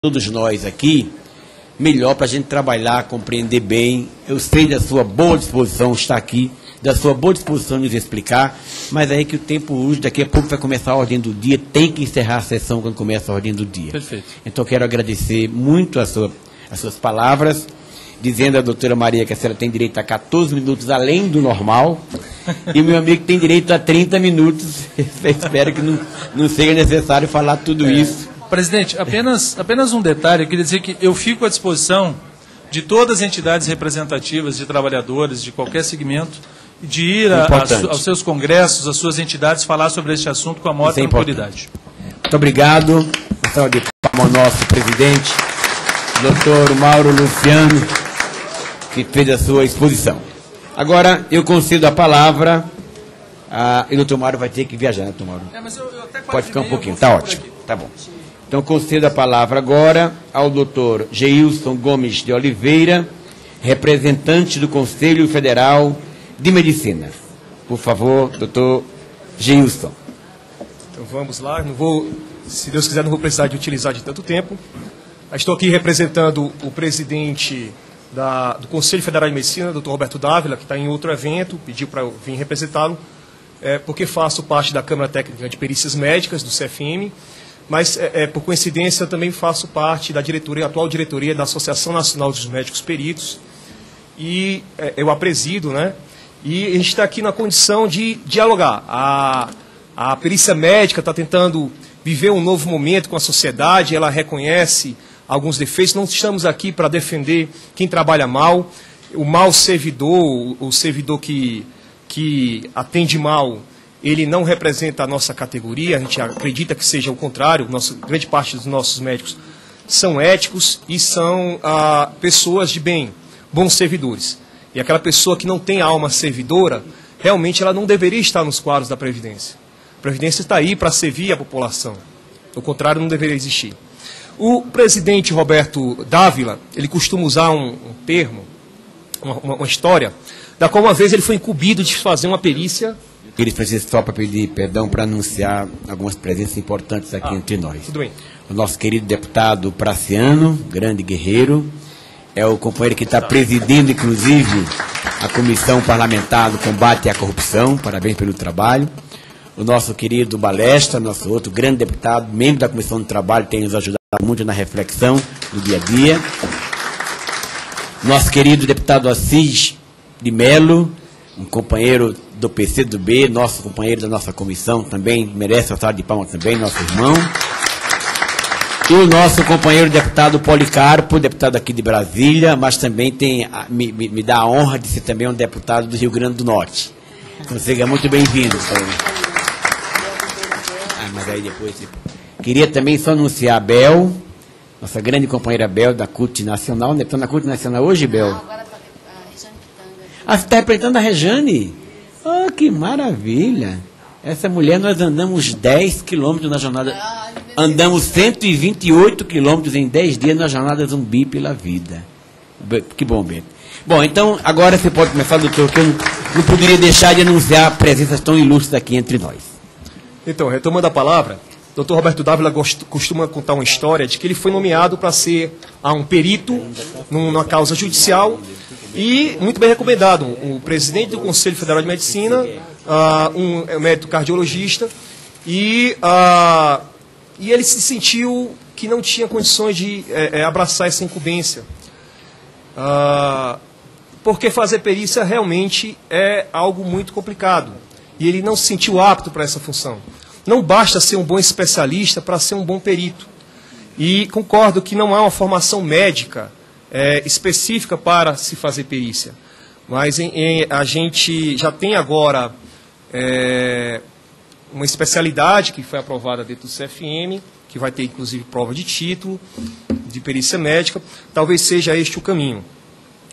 todos nós aqui, melhor para a gente trabalhar, compreender bem. Eu sei da sua boa disposição estar aqui, da sua boa disposição de nos explicar, mas aí que o tempo urge, daqui a pouco vai começar a ordem do dia, tem que encerrar a sessão quando começa a ordem do dia. Perfeito. Então quero agradecer muito as suas palavras, dizendo à doutora Maria que a senhora tem direito a 14 minutos além do normal, e meu amigo tem direito a 30 minutos. Espero que não seja necessário falar tudo isso. Presidente, apenas um detalhe, eu queria dizer que eu fico à disposição de todas as entidades representativas de trabalhadores de qualquer segmento, de ir aos seus congressos, às suas entidades, falar sobre este assunto com a maior tranquilidade. Muito obrigado. Salve de palma ao nosso presidente, doutor Mauro Luciano, que fez a sua exposição. Agora eu concedo a palavra, e o doutor Mauro vai ter que viajar, né, doutor Mauro? Mas eu até pode ficar um pouquinho, tá ótimo, tá bom. Então, concedo a palavra agora ao doutor Geilson Gomes de Oliveira, representante do Conselho Federal de Medicina. Por favor, doutor Geilson. Então, vamos lá. Não vou, se Deus quiser, não vou precisar de utilizar de tanto tempo. Estou aqui representando o presidente do Conselho Federal de Medicina, doutor Roberto Dávila, que está em outro evento, pediu para eu vir representá-lo, porque faço parte da Câmara Técnica de Perícias Médicas, do CFM, mas, por coincidência, eu também faço parte da atual diretoria da Associação Nacional dos Médicos Peritos, e eu a presido, né? E a gente está aqui na condição de dialogar. A perícia médica está tentando viver um novo momento com a sociedade, ela reconhece alguns defeitos. Não estamos aqui para defender quem trabalha mal, o mau servidor, o servidor que atende mal, ele não representa a nossa categoria, a gente acredita que seja o contrário. Grande parte dos nossos médicos são éticos e são pessoas de bem, bons servidores. E aquela pessoa que não tem alma servidora, realmente ela não deveria estar nos quadros da Previdência. A Previdência está aí para servir a população. O contrário não deveria existir. O presidente Roberto Dávila, ele costuma usar um termo, uma história, da qual uma vez ele foi incumbido de fazer uma perícia. Queria fazer só para pedir perdão para anunciar algumas presenças importantes aqui entre nós. Tudo bem. O nosso querido deputado Praciano, grande guerreiro, é o companheiro que está presidindo, inclusive, a Comissão Parlamentar do Combate à Corrupção. Parabéns pelo trabalho. O nosso querido Balestra, nosso outro grande deputado, membro da Comissão do Trabalho, tem nos ajudado muito na reflexão do dia a dia. Nosso querido deputado Assis de Melo, um companheiro do PCdoB, nosso companheiro da nossa comissão também, merece a salva de palmas também, nosso irmão. E o nosso companheiro deputado Policarpo, deputado aqui de Brasília, mas também me dá a honra de ser também um deputado do Rio Grande do Norte. Então, seja muito bem-vindo. Mas aí depois... Queria também só anunciar a Bel, nossa grande companheira Bel, da CUT Nacional. Está na CUT Nacional hoje, Bel? Não, agora está a Rejane Pitanga. Ah, você está representando a Rejane? Oh, que maravilha! Essa mulher, nós andamos 10 quilômetros na jornada. Andamos 128 quilômetros em 10 dias na jornada Zumbi pela Vida. Que bom, Beto. Bom, então, agora você pode começar, doutor, que eu não poderia deixar de anunciar presenças tão ilustres aqui entre nós. Então, retomando a palavra, o Dr. Roberto Dávila costuma contar uma história de que ele foi nomeado para ser um perito numa causa judicial e muito bem recomendado. O presidente do Conselho Federal de Medicina, um médico cardiologista, e ele se sentiu que não tinha condições de abraçar essa incumbência. Porque fazer perícia realmente é algo muito complicado. E ele não se sentiu apto para essa função. Não basta ser um bom especialista para ser um bom perito. E concordo que não há uma formação médica específica para se fazer perícia. Mas a gente já tem agora uma especialidade que foi aprovada dentro do CFM, que vai ter inclusive prova de título, de perícia médica. Talvez seja este o caminho.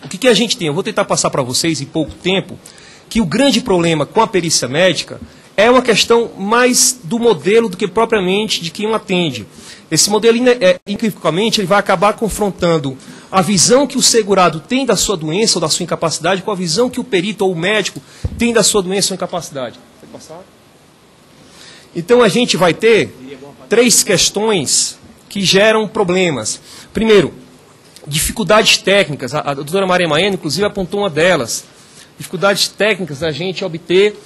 O que a gente tem? Eu vou tentar passar para vocês em pouco tempo que o grande problema com a perícia médica é uma questão mais do modelo do que propriamente de quem o atende. Esse modelo, incrivelmente, ele vai acabar confrontando a visão que o segurado tem da sua doença ou da sua incapacidade com a visão que o perito ou o médico tem da sua doença ou incapacidade. Pode passar? Então, a gente vai ter 3 questões que geram problemas. Primeiro, dificuldades técnicas. A doutora Maria Maena, inclusive, apontou uma delas. Dificuldades técnicas da gente obter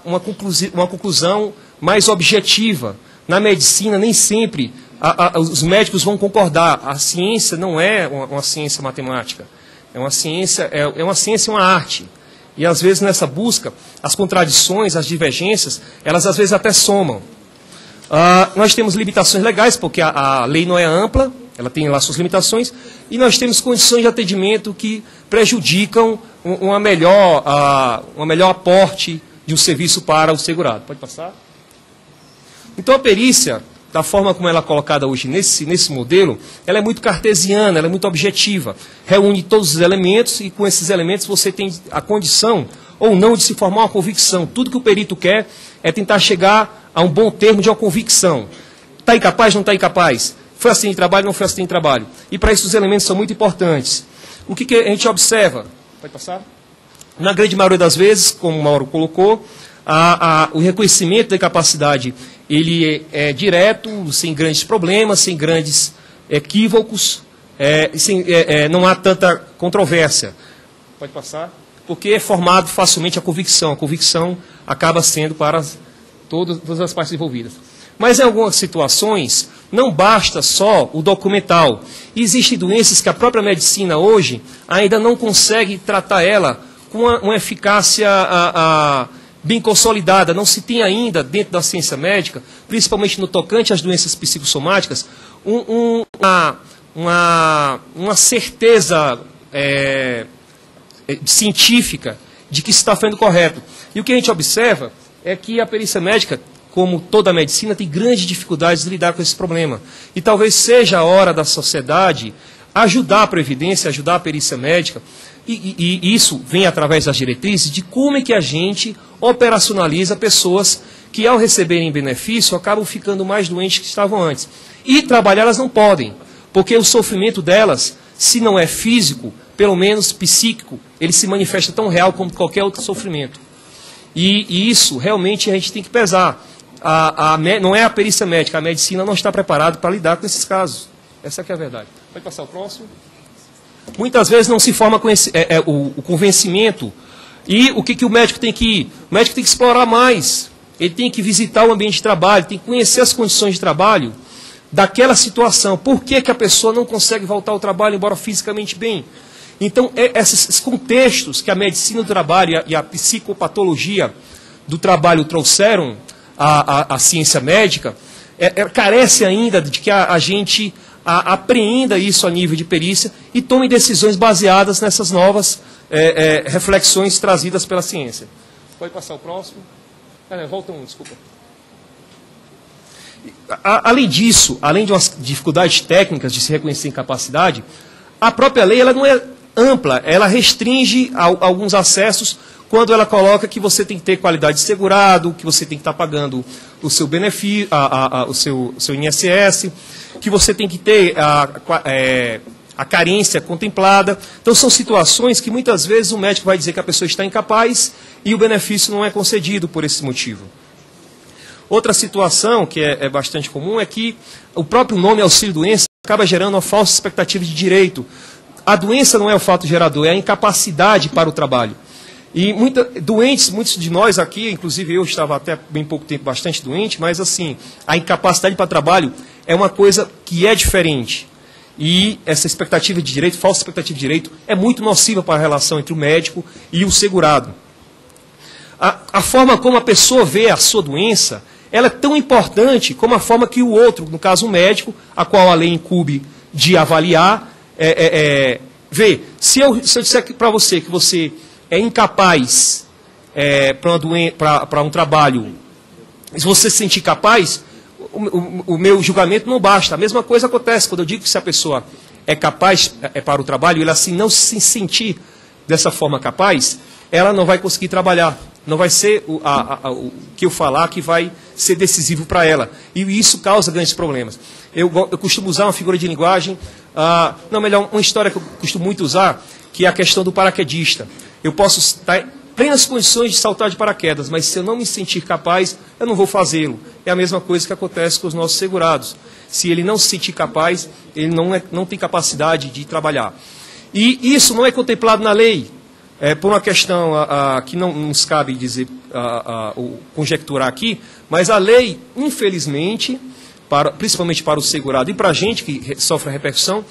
uma conclusão mais objetiva. Na medicina, nem sempre os médicos vão concordar. A ciência não é uma ciência matemática. É uma ciência e uma arte. E, às vezes, nessa busca, as contradições, as divergências, elas, às vezes, até somam. Nós temos limitações legais, porque a lei não é ampla, ela tem lá suas limitações, e nós temos condições de atendimento que prejudicam uma melhor aporte de um serviço para o segurado. Pode passar? Então, a perícia, da forma como ela é colocada hoje nesse modelo, ela é muito cartesiana, ela é muito objetiva. Reúne todos os elementos e com esses elementos você tem a condição ou não de se formar uma convicção. Tudo que o perito quer é tentar chegar a um bom termo de uma convicção. Está incapaz, não está incapaz? Foi acidente de trabalho, não foi acidente de trabalho? E para isso os elementos são muito importantes. O que a gente observa? Pode passar? Na grande maioria das vezes, como o Mauro colocou, o reconhecimento da incapacidade ele é direto, sem grandes problemas, sem grandes equívocos, não há tanta controvérsia. Pode passar? Porque é formado facilmente a convicção. A convicção acaba sendo para todas as partes envolvidas. Mas em algumas situações, não basta só o documental. Existem doenças que a própria medicina hoje ainda não consegue tratar ela com uma eficácia bem consolidada. Não se tem ainda, dentro da ciência médica, principalmente no tocante às doenças psicossomáticas, uma certeza científica de que isso está fazendo correto. E o que a gente observa é que a perícia médica, como toda a medicina, tem grandes dificuldades de lidar com esse problema. E talvez seja a hora da sociedade ajudar a Previdência, ajudar a perícia médica, e isso vem através das diretrizes de como é que a gente operacionaliza pessoas que, ao receberem benefício, acabam ficando mais doentes que estavam antes. E trabalhar elas não podem, porque o sofrimento delas, se não é físico, pelo menos psíquico, ele se manifesta tão real como qualquer outro sofrimento. E isso realmente a gente tem que pesar. Não é a perícia médica, a medicina não está preparada para lidar com esses casos. Essa que é a verdade. Pode passar o próximo. Muitas vezes não se forma o convencimento. E o que o médico tem que ir? O médico tem que explorar mais. Ele tem que visitar o ambiente de trabalho, tem que conhecer as condições de trabalho daquela situação. Por que a pessoa não consegue voltar ao trabalho, embora fisicamente bem? Então, esses contextos que a medicina do trabalho e a psicopatologia do trabalho trouxeram à ciência médica, carece ainda de que a gente apreenda isso a nível de perícia e tome decisões baseadas nessas novas reflexões trazidas pela ciência. Pode passar o próximo? Volta um, desculpa. Além disso, além de umas dificuldades técnicas de se reconhecer incapacidade, a própria lei ela não é ampla, ela restringe alguns acessos quando ela coloca que você tem que ter qualidade de segurado, que você tem que estar pagando o seu benefício, o seu INSS, que você tem que ter a carência contemplada. Então são situações que muitas vezes o médico vai dizer que a pessoa está incapaz e o benefício não é concedido por esse motivo. Outra situação que é bastante comum é que o próprio nome auxílio-doença acaba gerando uma falsa expectativa de direito. A doença não é o fato gerador, é a incapacidade para o trabalho. E muitos de nós aqui, inclusive eu estava até bem pouco tempo bastante doente, mas assim, a incapacidade para o trabalho é uma coisa que é diferente. E essa expectativa de direito, falsa expectativa de direito, é muito nociva para a relação entre o médico e o segurado. A forma como a pessoa vê a sua doença, ela é tão importante como a forma que o outro, no caso o médico, a qual a lei incumbe de avaliar, vê. Se eu disser para você que você é incapaz para um trabalho, se você se sentir capaz, o meu julgamento não basta. A mesma coisa acontece quando eu digo que se a pessoa é capaz para o trabalho, ela assim não se sentir dessa forma capaz, ela não vai conseguir trabalhar. Não vai ser o que eu falar que vai ser decisivo para ela. E isso causa grandes problemas. Eu costumo usar uma figura de linguagem, uma história que eu costumo muito usar, que é a questão do paraquedista. Eu posso estar em plenas condições de saltar de paraquedas, mas se eu não me sentir capaz, eu não vou fazê-lo. É a mesma coisa que acontece com os nossos segurados. Se ele não se sentir capaz, ele não tem capacidade de trabalhar. E isso não é contemplado na lei, por uma questão que não nos cabe dizer, conjecturar aqui, mas a lei, infelizmente, principalmente para o segurado e para a gente que sofre a repercussão,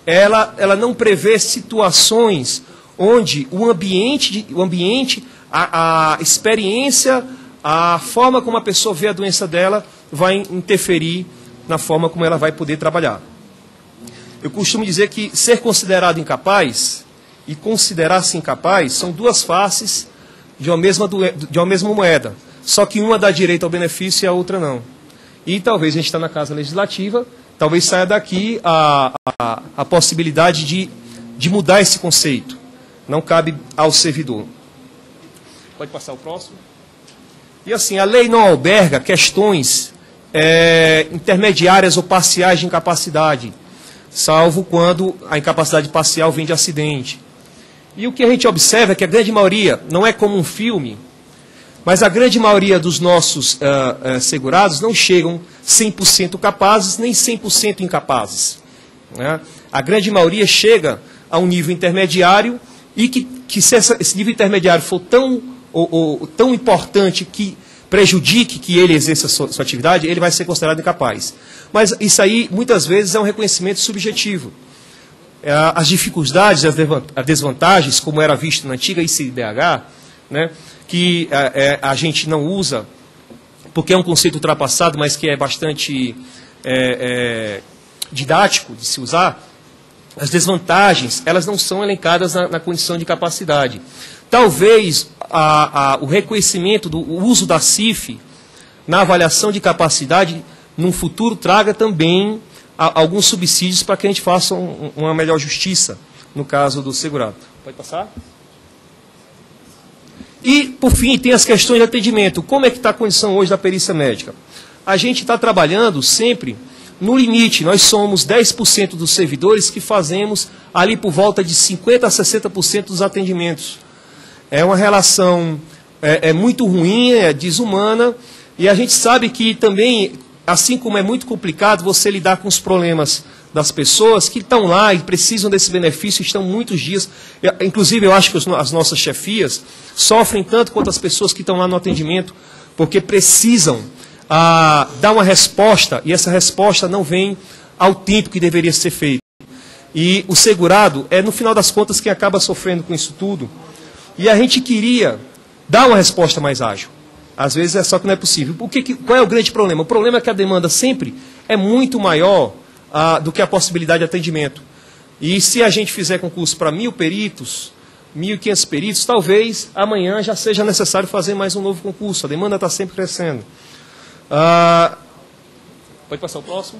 ela não prevê situações onde o ambiente, a experiência, a forma como a pessoa vê a doença dela vai interferir na forma como ela vai poder trabalhar. Eu costumo dizer que ser considerado incapaz e considerar-se incapaz são duas faces de uma mesma moeda, só que uma dá direito ao benefício e a outra não. E talvez a gente está na Casa Legislativa, talvez saia daqui a possibilidade de mudar esse conceito. Não cabe ao servidor. Pode passar o próximo. E assim, a lei não alberga questões intermediárias ou parciais de incapacidade, salvo quando a incapacidade parcial vem de acidente. E o que a gente observa é que a grande maioria, não é como um filme, mas a grande maioria dos nossos segurados não chegam 100% capazes, nem 100% incapazes. Né? A grande maioria chega a um nível intermediário e que se esse nível intermediário for tão importante que prejudique que ele exerça a sua atividade, ele vai ser considerado incapaz. Mas isso aí, muitas vezes, é um reconhecimento subjetivo. As dificuldades, as desvantagens, como era visto na antiga ICBH, né, que a gente não usa, porque é um conceito ultrapassado, mas que é bastante didático de se usar, as desvantagens, elas não são elencadas na condição de capacidade. Talvez o reconhecimento do uso da CIF na avaliação de capacidade, num futuro, traga também alguns subsídios para que a gente faça uma melhor justiça, no caso do segurado. Pode passar? E, por fim, tem as questões de atendimento. Como é que está a condição hoje da perícia médica? A gente está trabalhando sempre no limite. Nós somos 10% dos servidores que fazemos ali por volta de 50% a 60% dos atendimentos. É uma relação muito ruim, é desumana, e a gente sabe que também, assim como é muito complicado você lidar com os problemas das pessoas que estão lá e precisam desse benefício, estão muitos dias, inclusive eu acho que as nossas chefias sofrem tanto quanto as pessoas que estão lá no atendimento, porque precisam dar uma resposta, e essa resposta não vem ao tempo que deveria ser feita. E o segurado no final das contas, quem acaba sofrendo com isso tudo. E a gente queria dar uma resposta mais ágil. Às vezes é só que não é possível. Qual é o grande problema? O problema é que a demanda sempre é muito maior do que a possibilidade de atendimento. E se a gente fizer concurso para 1.000 peritos, 1.500 peritos, talvez amanhã já seja necessário fazer mais um novo concurso. A demanda está sempre crescendo. Pode passar o próximo?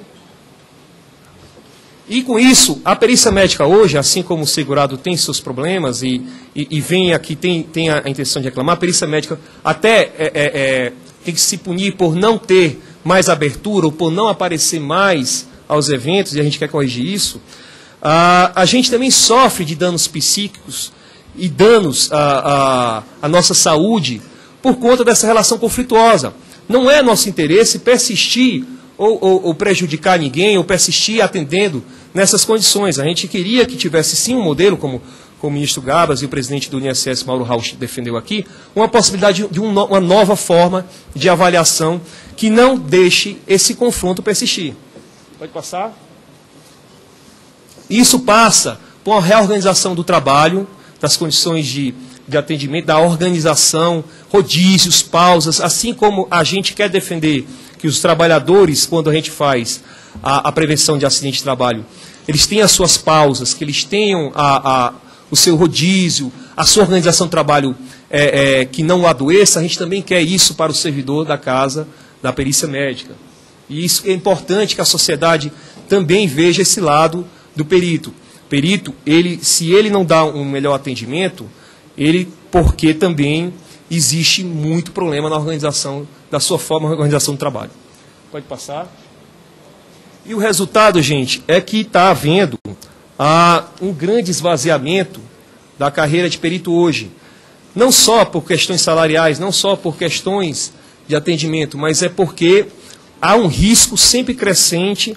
E com isso, a perícia médica hoje, assim como o segurado tem seus problemas e vem aqui, tem a intenção de reclamar, a perícia médica até tem que se punir por não ter mais abertura ou por não aparecer mais aos eventos, e a gente quer corrigir isso. A gente também sofre de danos psíquicos e danos à nossa saúde por conta dessa relação conflituosa. Não é nosso interesse persistir ou prejudicar ninguém, ou persistir atendendo nessas condições. A gente queria que tivesse sim um modelo, como o ministro Gabas e o presidente do INSS, Mauro Rauch, defendeu aqui, uma possibilidade de uma nova forma de avaliação que não deixe esse confronto persistir. Pode passar? Isso passa por uma reorganização do trabalho, das condições de atendimento, da organização, rodízios, pausas, assim como a gente quer defender que os trabalhadores, quando a gente faz a prevenção de acidente de trabalho, eles tenham as suas pausas, que eles tenham o seu rodízio, a sua organização de trabalho que não o adoeça, a gente também quer isso para o servidor da casa da perícia médica. E isso é importante que a sociedade também veja esse lado do perito. Perito, se ele não dá um melhor atendimento, porque também existe muito problema na organização, da sua forma de organização do trabalho. Pode passar. E o resultado, gente, é que está havendo um grande esvaziamento da carreira de perito hoje. Não só por questões salariais, não só por questões de atendimento, mas é porque há um risco sempre crescente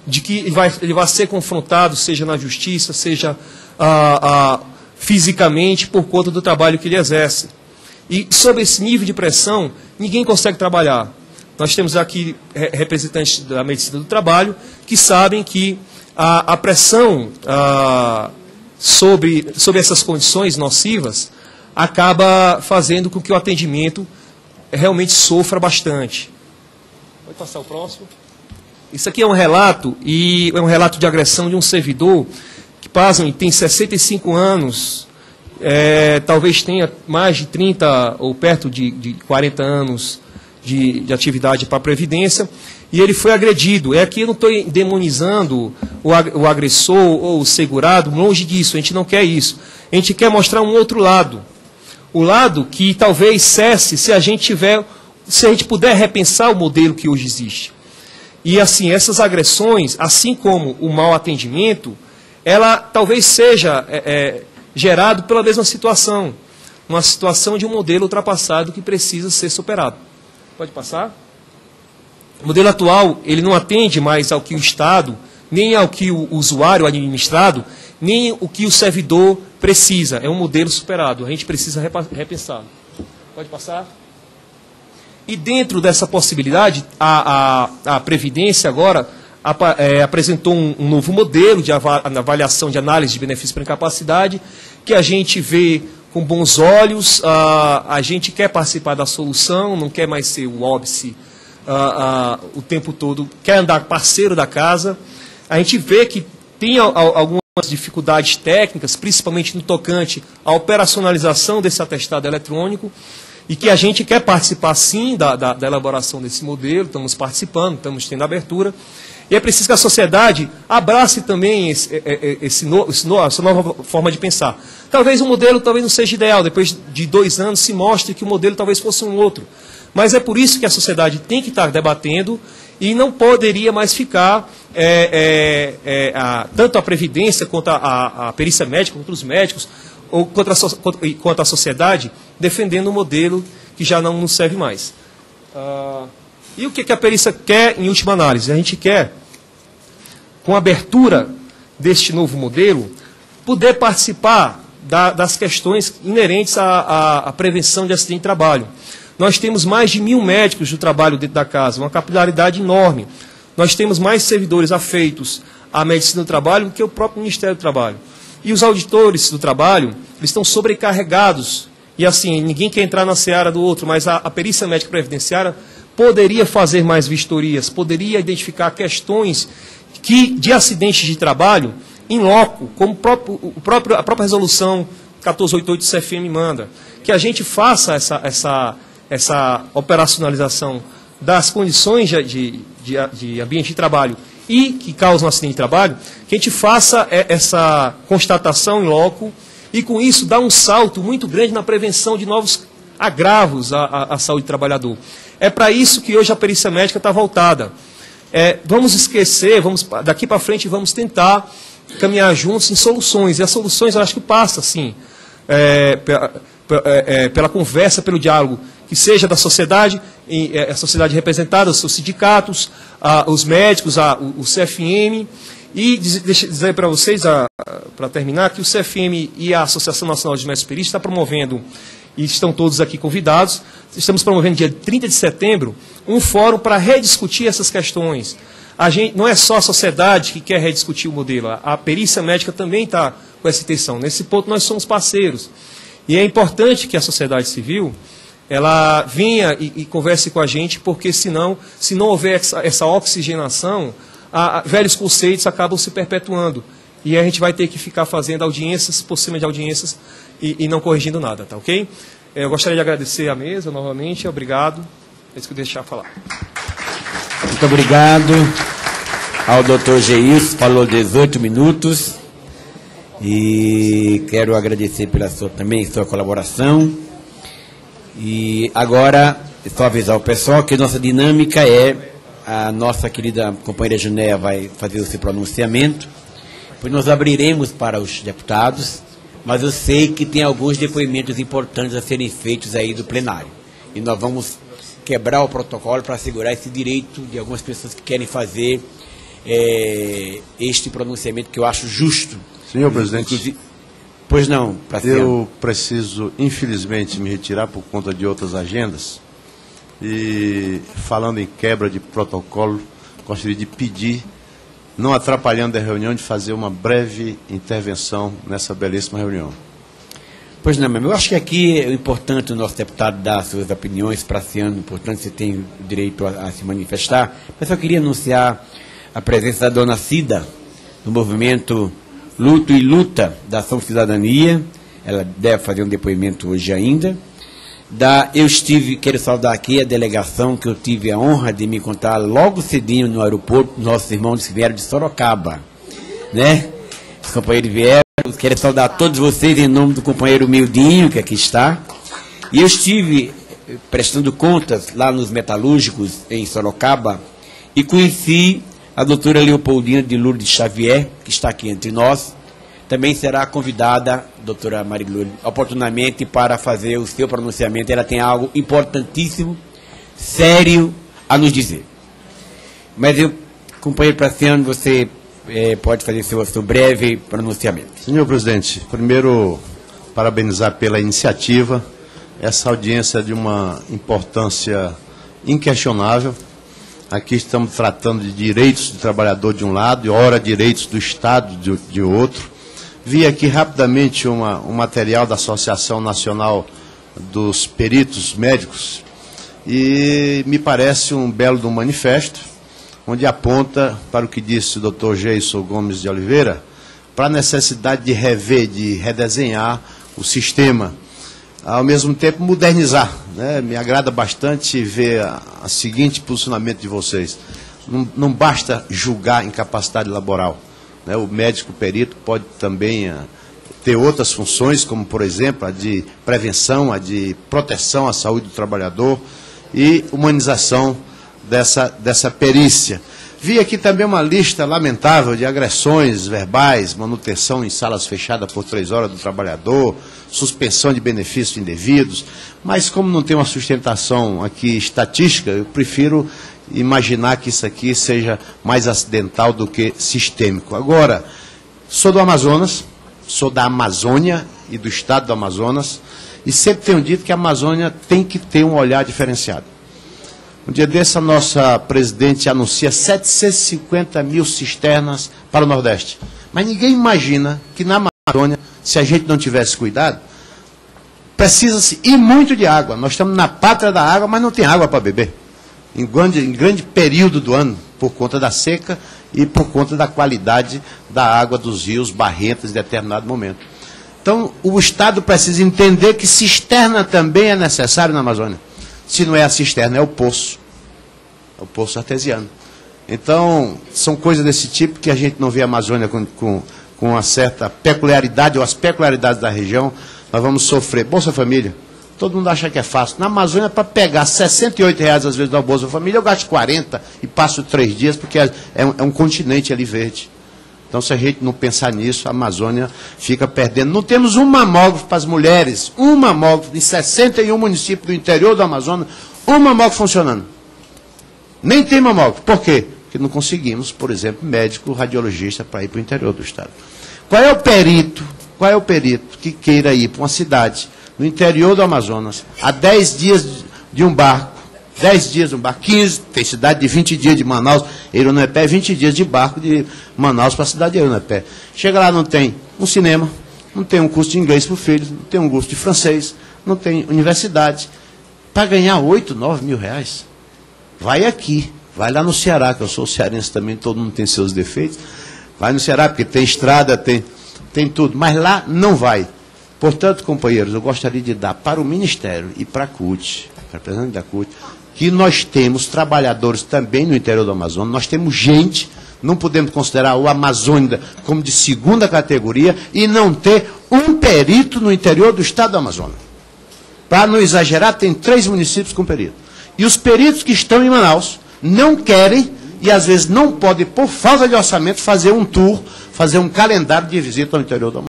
de que ele vai ser confrontado, seja na justiça, seja fisicamente, por conta do trabalho que ele exerce. E sob esse nível de pressão, ninguém consegue trabalhar. Nós temos aqui representantes da medicina do trabalho que sabem que a pressão sobre essas condições nocivas acaba fazendo com que o atendimento realmente sofra bastante. Pode passar o próximo. Isso aqui é um relato, e é um relato de agressão de um servidor que, pasmem, tem 65 anos, talvez tenha mais de 30 ou perto de 40 anos de atividade para a Previdência, e ele foi agredido. Aqui eu não estou demonizando o agressor ou o segurado, longe disso, a gente não quer isso. A gente quer mostrar um outro lado. O lado que talvez cesse se a gente puder repensar o modelo que hoje existe. E assim, essas agressões, assim como o mau atendimento, ela talvez seja gerado pela mesma situação. Uma situação de um modelo ultrapassado que precisa ser superado. Pode passar? O modelo atual, ele não atende mais ao que o Estado, nem ao que o usuário administrado, nem o que o servidor precisa. É um modelo superado. A gente precisa repensar. Pode passar? E dentro dessa possibilidade, a Previdência agora apresentou um novo modelo de avaliação de análise de benefício por incapacidade, que a gente vê com bons olhos. A gente quer participar da solução, não quer mais ser o óbice o tempo todo, quer andar parceiro da casa. A gente vê que tem algumas dificuldades técnicas, principalmente no tocante à operacionalização desse atestado eletrônico, e que a gente quer participar, sim, da elaboração desse modelo. Estamos participando, estamos tendo abertura, e é preciso que a sociedade abrace também essa nova forma de pensar. Talvez o modelo não seja ideal, depois de 2 anos se mostre que o modelo talvez fosse um outro, mas é por isso que a sociedade tem que estar debatendo, e não poderia mais ficar tanto a Previdência quanto a perícia médica, quanto os médicos, ou quanto a sociedade, defendendo um modelo que já não nos serve mais. E o que a perícia quer, em última análise? A gente quer, com a abertura deste novo modelo, poder participar das questões inerentes à prevenção de acidente de trabalho. Nós temos mais de 1.000 médicos do trabalho dentro da casa, uma capilaridade enorme. Nós temos mais servidores afeitos à medicina do trabalho do que o próprio Ministério do Trabalho. E os auditores do trabalho, eles estão sobrecarregados. E assim, ninguém quer entrar na seara do outro, mas a perícia médica previdenciária poderia fazer mais vistorias, poderia identificar questões de acidentes de trabalho em loco, como a própria resolução 1488 do CFM manda. Que a gente faça essa operacionalização das condições de ambiente de trabalho e que causam acidente de trabalho, que a gente faça essa constatação em loco e, com isso, dar um salto muito grande na prevenção de novos agravos à saúde do trabalhador. É para isso que hoje a perícia médica está voltada. Vamos esquecer, daqui para frente vamos tentar caminhar juntos em soluções. E as soluções, eu acho que passa, sim, pela conversa, pelo diálogo, que seja da sociedade, a sociedade representada, os seus sindicatos, os médicos, o CFM. E deixa eu dizer para vocês, para terminar, que o CFM e a Associação Nacional de Médicos Peristas estão promovendo, e estão todos aqui convidados, estamos promovendo dia 30 de setembro, um fórum para rediscutir essas questões. Não é só a sociedade que quer rediscutir o modelo, a perícia médica também está com essa intenção. Nesse ponto nós somos parceiros. E é importante que a sociedade civil ela venha e converse com a gente, porque se não houver essa oxigenação, velhos conceitos acabam se perpetuando. E a gente vai ter que ficar fazendo audiências por cima de audiências e não corrigindo nada, tá ok? Eu gostaria de agradecer à mesa novamente, obrigado. É isso que eu deixar falar. Muito obrigado ao Dr. Geilson, falou 18 minutos. E quero agradecer pela sua colaboração. E agora, só avisar o pessoal que nossa dinâmica a nossa querida companheira Junéia vai fazer o seu pronunciamento, depois nós abriremos para os deputados, mas eu sei que tem alguns depoimentos importantes a serem feitos aí do plenário. E nós vamos quebrar o protocolo para assegurar esse direito de algumas pessoas que querem fazer este pronunciamento que eu acho justo. Senhor presidente, pois não, eu preciso, infelizmente, me retirar por conta de outras agendas. E, falando em quebra de protocolo, gostaria de pedir, não atrapalhando a reunião, de fazer uma breve intervenção nessa belíssima reunião. Pois não, mas eu acho que aqui é importante o nosso deputado dar suas opiniões para esse ano, portanto você tem o direito a se manifestar. Mas eu queria anunciar a presença da dona Cida, do movimento Luto e Luta da Ação Cidadania. Ela deve fazer um depoimento hoje ainda. Quero saudar aqui a delegação que eu tive a honra de me encontrar logo cedinho no aeroporto, nossos irmãos que vieram de Sorocaba, né? Os companheiros vieram, quero saudar todos vocês em nome do companheiro Mildinho, que aqui está. E eu estive prestando contas lá nos metalúrgicos em Sorocaba e conheci a doutora Leopoldina de Lourdes Xavier, que está aqui entre nós. Também será convidada, doutora Marilu, oportunamente para fazer o seu pronunciamento. Ela tem algo importantíssimo, sério, a nos dizer. Mas eu, companheiro Praciano, você pode fazer seu breve pronunciamento. Senhor presidente, primeiro, parabenizar pela iniciativa. Essa audiência é de uma importância inquestionável. Aqui estamos tratando de direitos do trabalhador de um lado e, ora, direitos do Estado de outro. Vi aqui rapidamente um material da Associação Nacional dos Peritos Médicos e me parece um belo manifesto, onde aponta para o que disse o Dr. Geison Gomes de Oliveira, para a necessidade de rever, de redesenhar o sistema, ao mesmo tempo modernizar, né? Me agrada bastante ver o seguinte posicionamento de vocês. Não basta julgar incapacidade laboral. O médico perito pode também ter outras funções, como, por exemplo, a de prevenção, a de proteção à saúde do trabalhador e humanização dessa perícia. Vi aqui também uma lista lamentável de agressões verbais, manutenção em salas fechadas por 3 horas do trabalhador, suspensão de benefícios indevidos, mas como não tem uma sustentação aqui estatística, eu prefiro imaginar que isso aqui seja mais acidental do que sistêmico. Agora, sou do Amazonas, sou da Amazônia e do estado do Amazonas, e sempre tenho dito que a Amazônia tem que ter um olhar diferenciado. Um dia desse, a nossa presidente anuncia 750 mil cisternas para o Nordeste. Mas ninguém imagina que na Amazônia, se a gente não tivesse cuidado, precisa-se ir muito de água. Nós estamos na pátria da água, mas não tem água para beber. Em grande período do ano, por conta da seca e por conta da qualidade da água dos rios barrentos em determinado momento. Então, o Estado precisa entender que cisterna também é necessário na Amazônia. Se não é a cisterna, é o poço artesiano. Então, são coisas desse tipo que a gente não vê a Amazônia com uma certa peculiaridade, ou as peculiaridades da região, nós vamos sofrer. Bolsa Família. Todo mundo acha que é fácil. Na Amazônia, para pegar R$ 68 às vezes da Bolsa Família, eu gasto 40 e passo 3 dias, porque é um continente ali verde. Então, se a gente não pensar nisso, a Amazônia fica perdendo. Não temos um mamógrafo para as mulheres, um mamógrafo em 61 municípios do interior do Amazonas, um mamógrafo funcionando. Nem tem mamógrafo. Por quê? Porque não conseguimos, por exemplo, médico radiologista para ir para o interior do estado. Qual é o perito que queira ir para uma cidade no interior do Amazonas, a 10 dias de um barco, 10 dias de um barco, 15, tem cidade de 20 dias de Manaus, Eronepé, 20 dias de barco de Manaus para a cidade de Eronepé. Chega lá, não tem um cinema, não tem um curso de inglês para o filho, não tem um curso de francês, não tem universidade. Para ganhar 8, 9 mil reais, vai aqui, vai lá no Ceará, que eu sou cearense também, todo mundo tem seus defeitos, vai no Ceará, porque tem estrada, tem tudo, mas lá não vai. Portanto, companheiros, eu gostaria de dar para o Ministério e para a CUT, representante da CUT, que nós temos trabalhadores também no interior do Amazonas, nós temos gente, não podemos considerar o Amazônia como de segunda categoria e não ter um perito no interior do estado do Amazonas. Para não exagerar, tem 3 municípios com perito. E os peritos que estão em Manaus não querem e às vezes não podem, por falta de orçamento, fazer um tour, fazer um calendário de visita ao interior do Amazonas.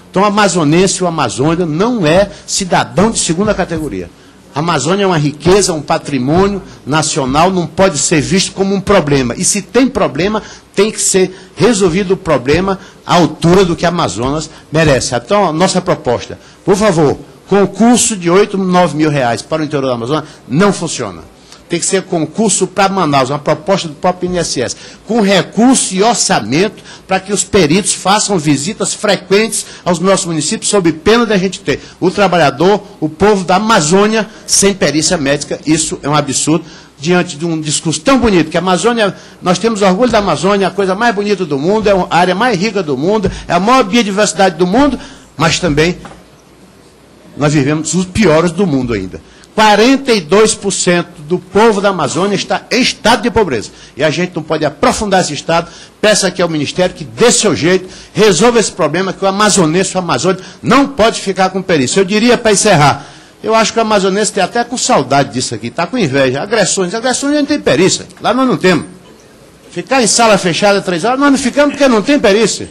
Então, o amazonense e o Amazônia não é cidadão de segunda categoria. A Amazônia é uma riqueza, um patrimônio nacional, não pode ser visto como um problema. E se tem problema, tem que ser resolvido o problema à altura do que a Amazonas merece. Então, a nossa proposta, por favor, concurso de 8, 9 mil reais para o interior da Amazônia não funciona. Tem que ser concurso para Manaus, uma proposta do próprio INSS, com recurso e orçamento para que os peritos façam visitas frequentes aos nossos municípios, sob pena de a gente ter o trabalhador, o povo da Amazônia, sem perícia médica. Isso é um absurdo, diante de um discurso tão bonito, que a Amazônia, nós temos orgulho da Amazônia, a coisa mais bonita do mundo, é a área mais rica do mundo, é a maior biodiversidade do mundo, mas também nós vivemos os piores do mundo ainda. 42% do povo da Amazônia está em estado de pobreza. E a gente não pode aprofundar esse estado. Peço aqui ao Ministério que dê seu jeito, resolva esse problema, que o amazonense, o amazônico, não pode ficar com perícia. Eu diria, para encerrar, eu acho que o amazonense tem até com saudade disso aqui, está com inveja. Agressões a gente tem perícia. Lá nós não temos. Ficar em sala fechada 3 horas, nós não ficamos porque não tem perícia.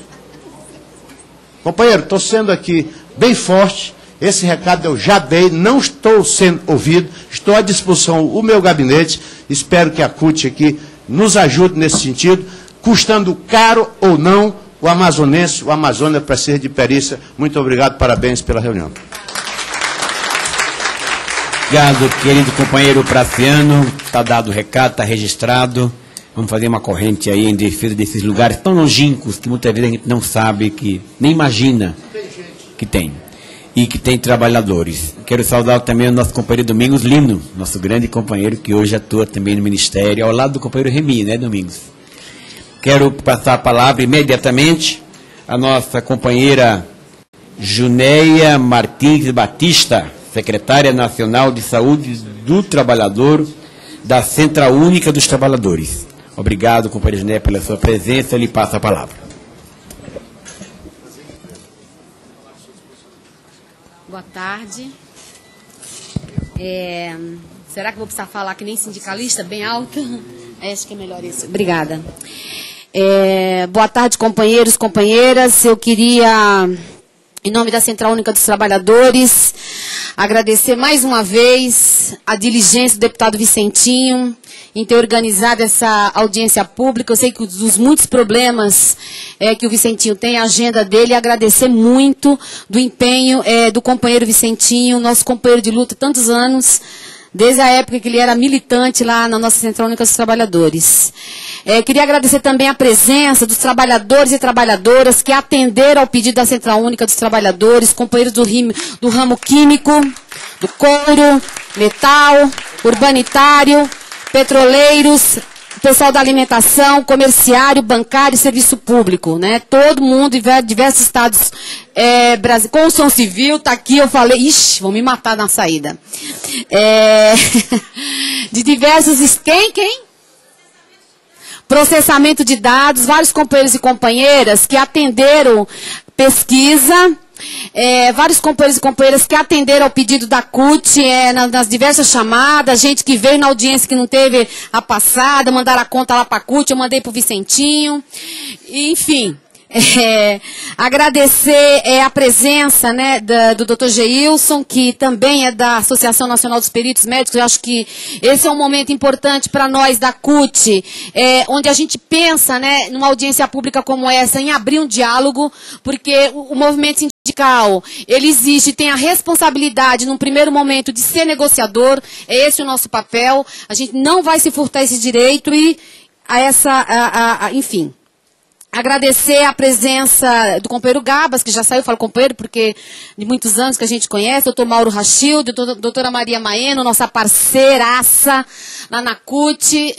Companheiro, estou sendo aqui bem forte. Esse recado eu já dei, não estou sendo ouvido, estou à disposição o meu gabinete, espero que a CUT aqui nos ajude nesse sentido, custando caro ou não, o amazonense, o Amazônia precisa de perícia. Muito obrigado, parabéns pela reunião. Obrigado, querido companheiro Praciano, está dado o recado, está registrado. Vamos fazer uma corrente aí em defesa desses lugares tão longínquos que muitas vezes a gente não sabe, que nem imagina que tem. E que tem trabalhadores. Quero saudar também o nosso companheiro Domingos Lino, nosso grande companheiro, que hoje atua também no Ministério, ao lado do companheiro Remi, né, Domingos? Quero passar a palavra imediatamente à nossa companheira Junéia Martins Batista, secretária nacional de Saúde do Trabalhador, da Central Única dos Trabalhadores. Obrigado, companheira Junéia, pela sua presença. Eu lhe passo a palavra. Boa tarde. Será que vou precisar falar que nem sindicalista, bem alta? Acho que é melhor isso. Obrigada. Boa tarde, companheiros, companheiras. Eu queria, em nome da Central Única dos Trabalhadores, agradecer mais uma vez a diligência do deputado Vicentinho em ter organizado essa audiência pública. Eu sei que dos muitos problemas que o Vicentinho tem, a agenda dele, agradecer muito do empenho do companheiro Vicentinho, nosso companheiro de luta tantos anos, desde a época que ele era militante lá na nossa Central Única dos Trabalhadores. Queria agradecer também a presença dos trabalhadores e trabalhadoras que atenderam ao pedido da Central Única dos Trabalhadores, companheiros do ramo químico, do couro, metal, urbanitário, petroleiros, pessoal da alimentação, comerciário, bancário e serviço público, né? Todo mundo, diversos estados, construção civil, tá aqui, eu falei, ixi, vão me matar na saída. De diversos, quem? Processamento de dados, vários companheiros e companheiras que atenderam pesquisa, vários companheiros e companheiras que atenderam ao pedido da CUT nas diversas chamadas, gente que veio na audiência que não teve a passada, mandaram a conta lá para a CUT, eu mandei para o Vicentinho, enfim. Agradecer a presença, né, do Dr. Geilson, que também é da Associação Nacional dos Peritos Médicos. Eu acho que esse é um momento importante para nós da CUT, onde a gente pensa, né, numa audiência pública como essa, em abrir um diálogo, porque o movimento sindical, ele existe, tem a responsabilidade, num primeiro momento, de ser negociador. É esse o nosso papel. A gente não vai se furtar esse direito e enfim. Agradecer a presença do companheiro Gabas, que já saiu, falo companheiro, porque de muitos anos que a gente conhece, doutor Mauro Rachilde, doutora Maria Maeno, nossa parceiraça lá na CUT,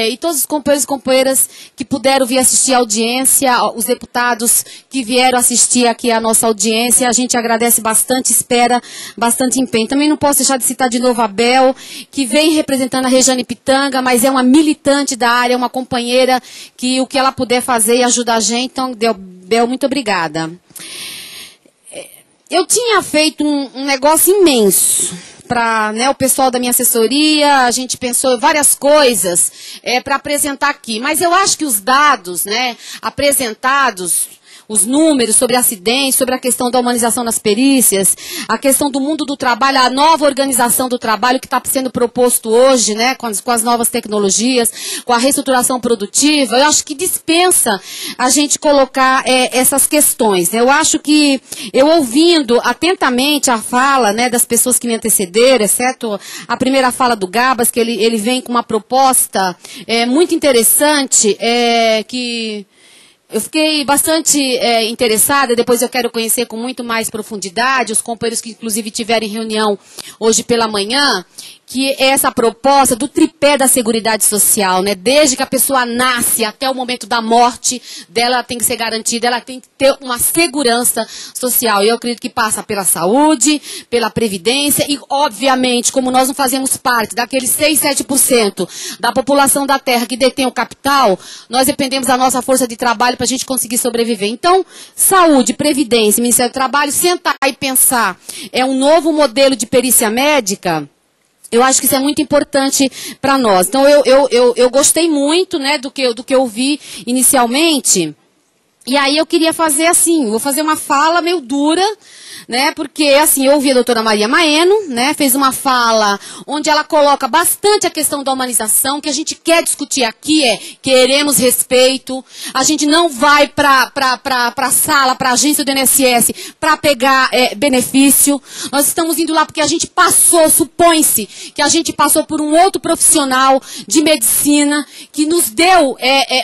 e todos os companheiros e companheiras que puderam vir assistir a audiência, os deputados que vieram assistir aqui a nossa audiência, a gente agradece bastante, espera bastante empenho. Também não posso deixar de citar de novo a Bel, que vem representando a Rejane Pitanga, mas é uma militante da área, uma companheira que o que ela puder fazer e ajudar a gente. Então, Bel, muito obrigada. Eu tinha feito um negócio imenso para, né, o pessoal da minha assessoria, a gente pensou em várias coisas para apresentar aqui, mas eu acho que os dados, né, apresentados, os números, sobre acidentes, sobre a questão da humanização nas perícias, a questão do mundo do trabalho, a nova organização do trabalho que está sendo proposto hoje, né, com as novas tecnologias, com a reestruturação produtiva. Eu acho que dispensa a gente colocar essas questões. Eu acho que, eu ouvindo atentamente a fala, né, das pessoas que me antecederam, exceto a primeira fala do Gabas, que ele vem com uma proposta muito interessante, que eu fiquei bastante interessada, depois eu quero conhecer com muito mais profundidade, os companheiros que inclusive tiveram reunião hoje pela manhã, que é essa proposta do tripé da Seguridade Social, né? Desde que a pessoa nasce até o momento da morte dela, ela tem que ser garantida, ela tem que ter uma segurança social. E eu acredito que passa pela saúde, pela previdência e, obviamente, como nós não fazemos parte daqueles 6, 7% da população da Terra que detém o capital, nós dependemos da nossa força de trabalho para a gente conseguir sobreviver. Então, saúde, previdência, Ministério do Trabalho, sentar e pensar um novo modelo de perícia médica. Eu acho que isso é muito importante para nós. Então, eu gostei muito, né, do que eu vi inicialmente. E aí eu queria fazer assim, vou fazer uma fala meio dura, né, porque assim, eu ouvi a doutora Maria Maeno, né, fez uma fala onde ela coloca bastante a questão da humanização, que a gente quer discutir aqui queremos respeito, a gente não vai para a sala, para a agência do INSS, para pegar benefício, nós estamos indo lá porque a gente passou, supõe-se que a gente passou por um outro profissional de medicina, que nos deu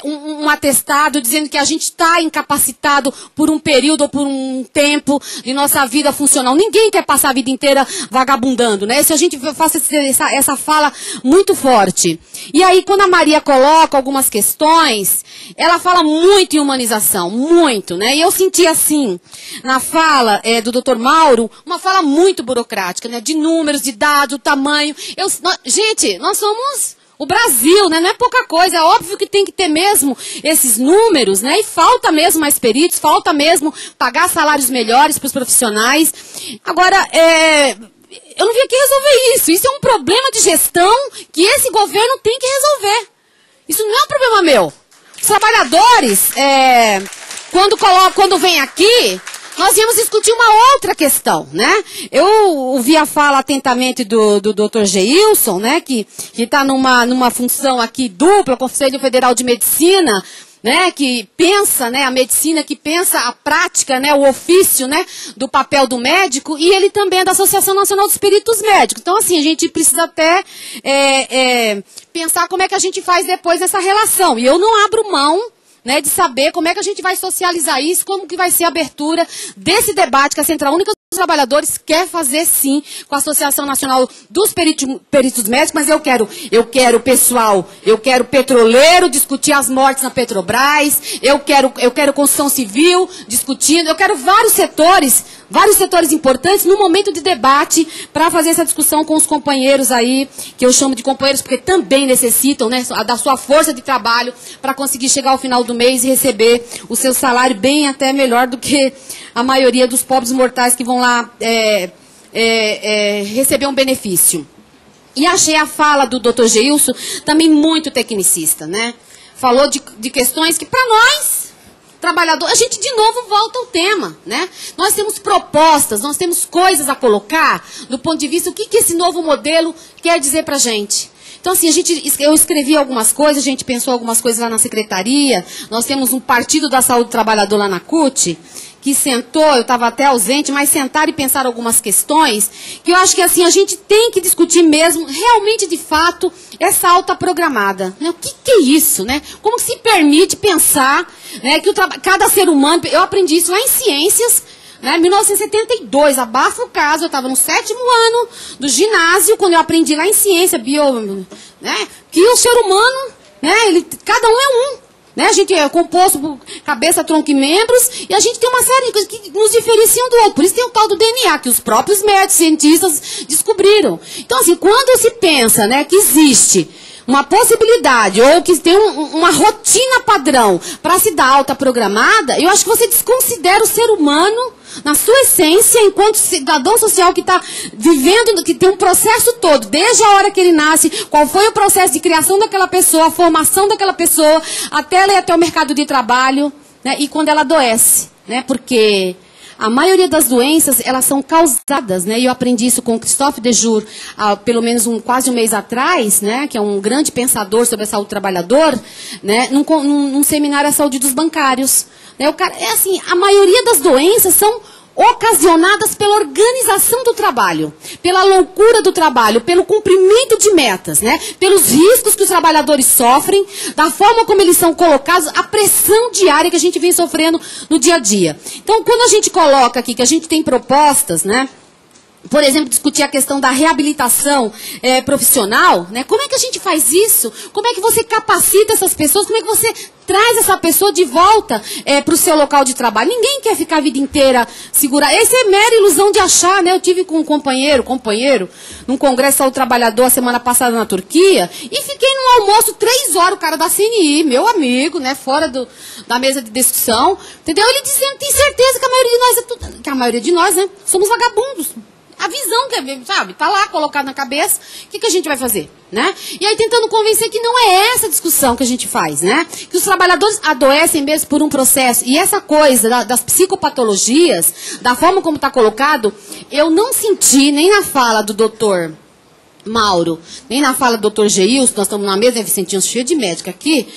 um atestado dizendo que a gente está incapacitado por um período ou por um tempo de nossa vida funcional. Ninguém quer passar a vida inteira vagabundando, né? Se a gente faz essa fala muito forte. E aí, quando a Maria coloca algumas questões, ela fala muito em humanização, muito, né? E eu senti assim, na fala do Dr. Mauro, uma fala muito burocrática, né? De números, de dados, tamanho. Gente, nós somos o Brasil, né? Não é pouca coisa, é óbvio que tem que ter mesmo esses números, né? E falta mesmo mais peritos, falta mesmo pagar salários melhores para os profissionais. Agora, eu não vim aqui resolver isso. Isso é um problema de gestão que esse governo tem que resolver. Isso não é um problema meu. Os trabalhadores, quando vem aqui, nós íamos discutir uma outra questão, né? Eu ouvi a fala atentamente do Dr. Geilson, né? Que está numa função aqui dupla, Conselho Federal de Medicina, né? Que pensa, né? A medicina, que pensa a prática, né? O ofício, né? Do papel do médico, e ele também é da Associação Nacional dos Peritos Médicos. Então, assim, a gente precisa até pensar como é que a gente faz depois essa relação. E eu não abro mão, né, de saber como é que a gente vai socializar isso, como que vai ser a abertura desse debate que a Central Única dos Trabalhadores quer fazer, sim, com a Associação Nacional dos Peritos Médicos, mas eu quero pessoal, eu quero petroleiro discutir as mortes na Petrobras, eu quero construção civil discutindo, eu quero vários setores importantes no momento de debate para fazer essa discussão com os companheiros aí, que eu chamo de companheiros porque também necessitam, né, da sua força de trabalho para conseguir chegar ao final do mês e receber o seu salário bem até melhor do que a maioria dos pobres mortais que vão lá receber um benefício. E achei a fala do Dr. Geilson também muito tecnicista, né? Falou de questões que para nós trabalhador, a gente de novo volta ao tema, né? Nós temos propostas, nós temos coisas a colocar do ponto de vista, o que esse novo modelo quer dizer pra gente. Então, assim, eu escrevi algumas coisas, a gente pensou algumas coisas lá na secretaria, nós temos um Partido da Saúde do Trabalhador lá na CUT, que sentou, eu estava até ausente, mas sentaram e pensaram algumas questões, que eu acho que assim, a gente tem que discutir mesmo, realmente, de fato, essa alta programada. Né? O que é isso? Né? Como se permite pensar, né, que cada ser humano, eu aprendi isso lá em ciências, né, 1972, abafa o caso, eu estava no 7º ano do ginásio, quando eu aprendi lá em ciência, né, que o ser humano, né, cada um é um. Né? A gente é composto por cabeça, tronco e membros, e a gente tem uma série de coisas que nos diferenciam do outro. Por isso tem o tal do DNA, que os próprios médicos, cientistas descobriram. Então, assim, quando se pensa, né, que existe uma possibilidade, ou que tem uma rotina padrão para se dar alta programada, eu acho que você desconsidera o ser humano na sua essência, enquanto cidadão social que está vivendo, que tem um processo todo, desde a hora que ele nasce, qual foi o processo de criação daquela pessoa, a formação daquela pessoa, até ela ir até o mercado de trabalho, né, e quando ela adoece. né? Porque a maioria das doenças, elas são causadas, né? E eu aprendi isso com Christophe Dejour, há pelo menos quase um mês atrás, né? Que é um grande pensador sobre a saúde do trabalhador, né? Num seminário à saúde dos bancários. Né? É assim, a maioria das doenças são ocasionadas pela organização do trabalho, pela loucura do trabalho, pelo cumprimento de metas, né? Pelos riscos que os trabalhadores sofrem, da forma como eles são colocados, a pressão diária que a gente vem sofrendo no dia a dia. Então, quando a gente coloca aqui que a gente tem propostas, né? Por exemplo, discutir a questão da reabilitação profissional, né? Como é que a gente faz isso? Como é que você capacita essas pessoas? Como é que você traz essa pessoa de volta para o seu local de trabalho? Ninguém quer ficar a vida inteira segurar. Essa é mera ilusão de achar, né? Eu tive com um companheiro, num congresso ao trabalhador a semana passada na Turquia, e fiquei num almoço 3 horas, o cara da CNI, meu amigo, né? Fora da mesa de discussão, entendeu? Ele dizendo, tem certeza que a maioria de nós, né? Somos vagabundos. A visão, sabe, tá lá colocada na cabeça, o que a gente vai fazer, né? E aí tentando convencer que não é essa discussão que a gente faz, né? Que os trabalhadores adoecem mesmo por um processo. E essa coisa das psicopatologias, da forma como está colocado, eu não senti nem na fala do doutor Mauro, nem na fala do doutor Geilson, nós estamos na mesa, né, Vicentinho, cheio de médica aqui,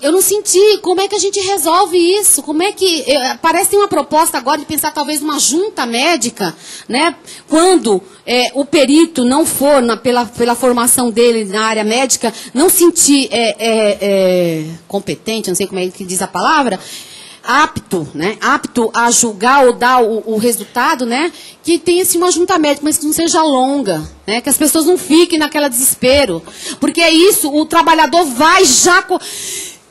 eu não senti como é que a gente resolve isso, como é que... parece ter uma proposta agora de pensar talvez numa junta médica, né? Quando o perito não for, pela formação dele na área médica, não sentir competente, não sei como é que diz a palavra, apto, né? Apto a julgar ou dar o resultado, né? Que tenha assim, uma junta médica, mas que não seja longa, né? Que as pessoas não fiquem naquela desespero. Porque é isso, o trabalhador vai já...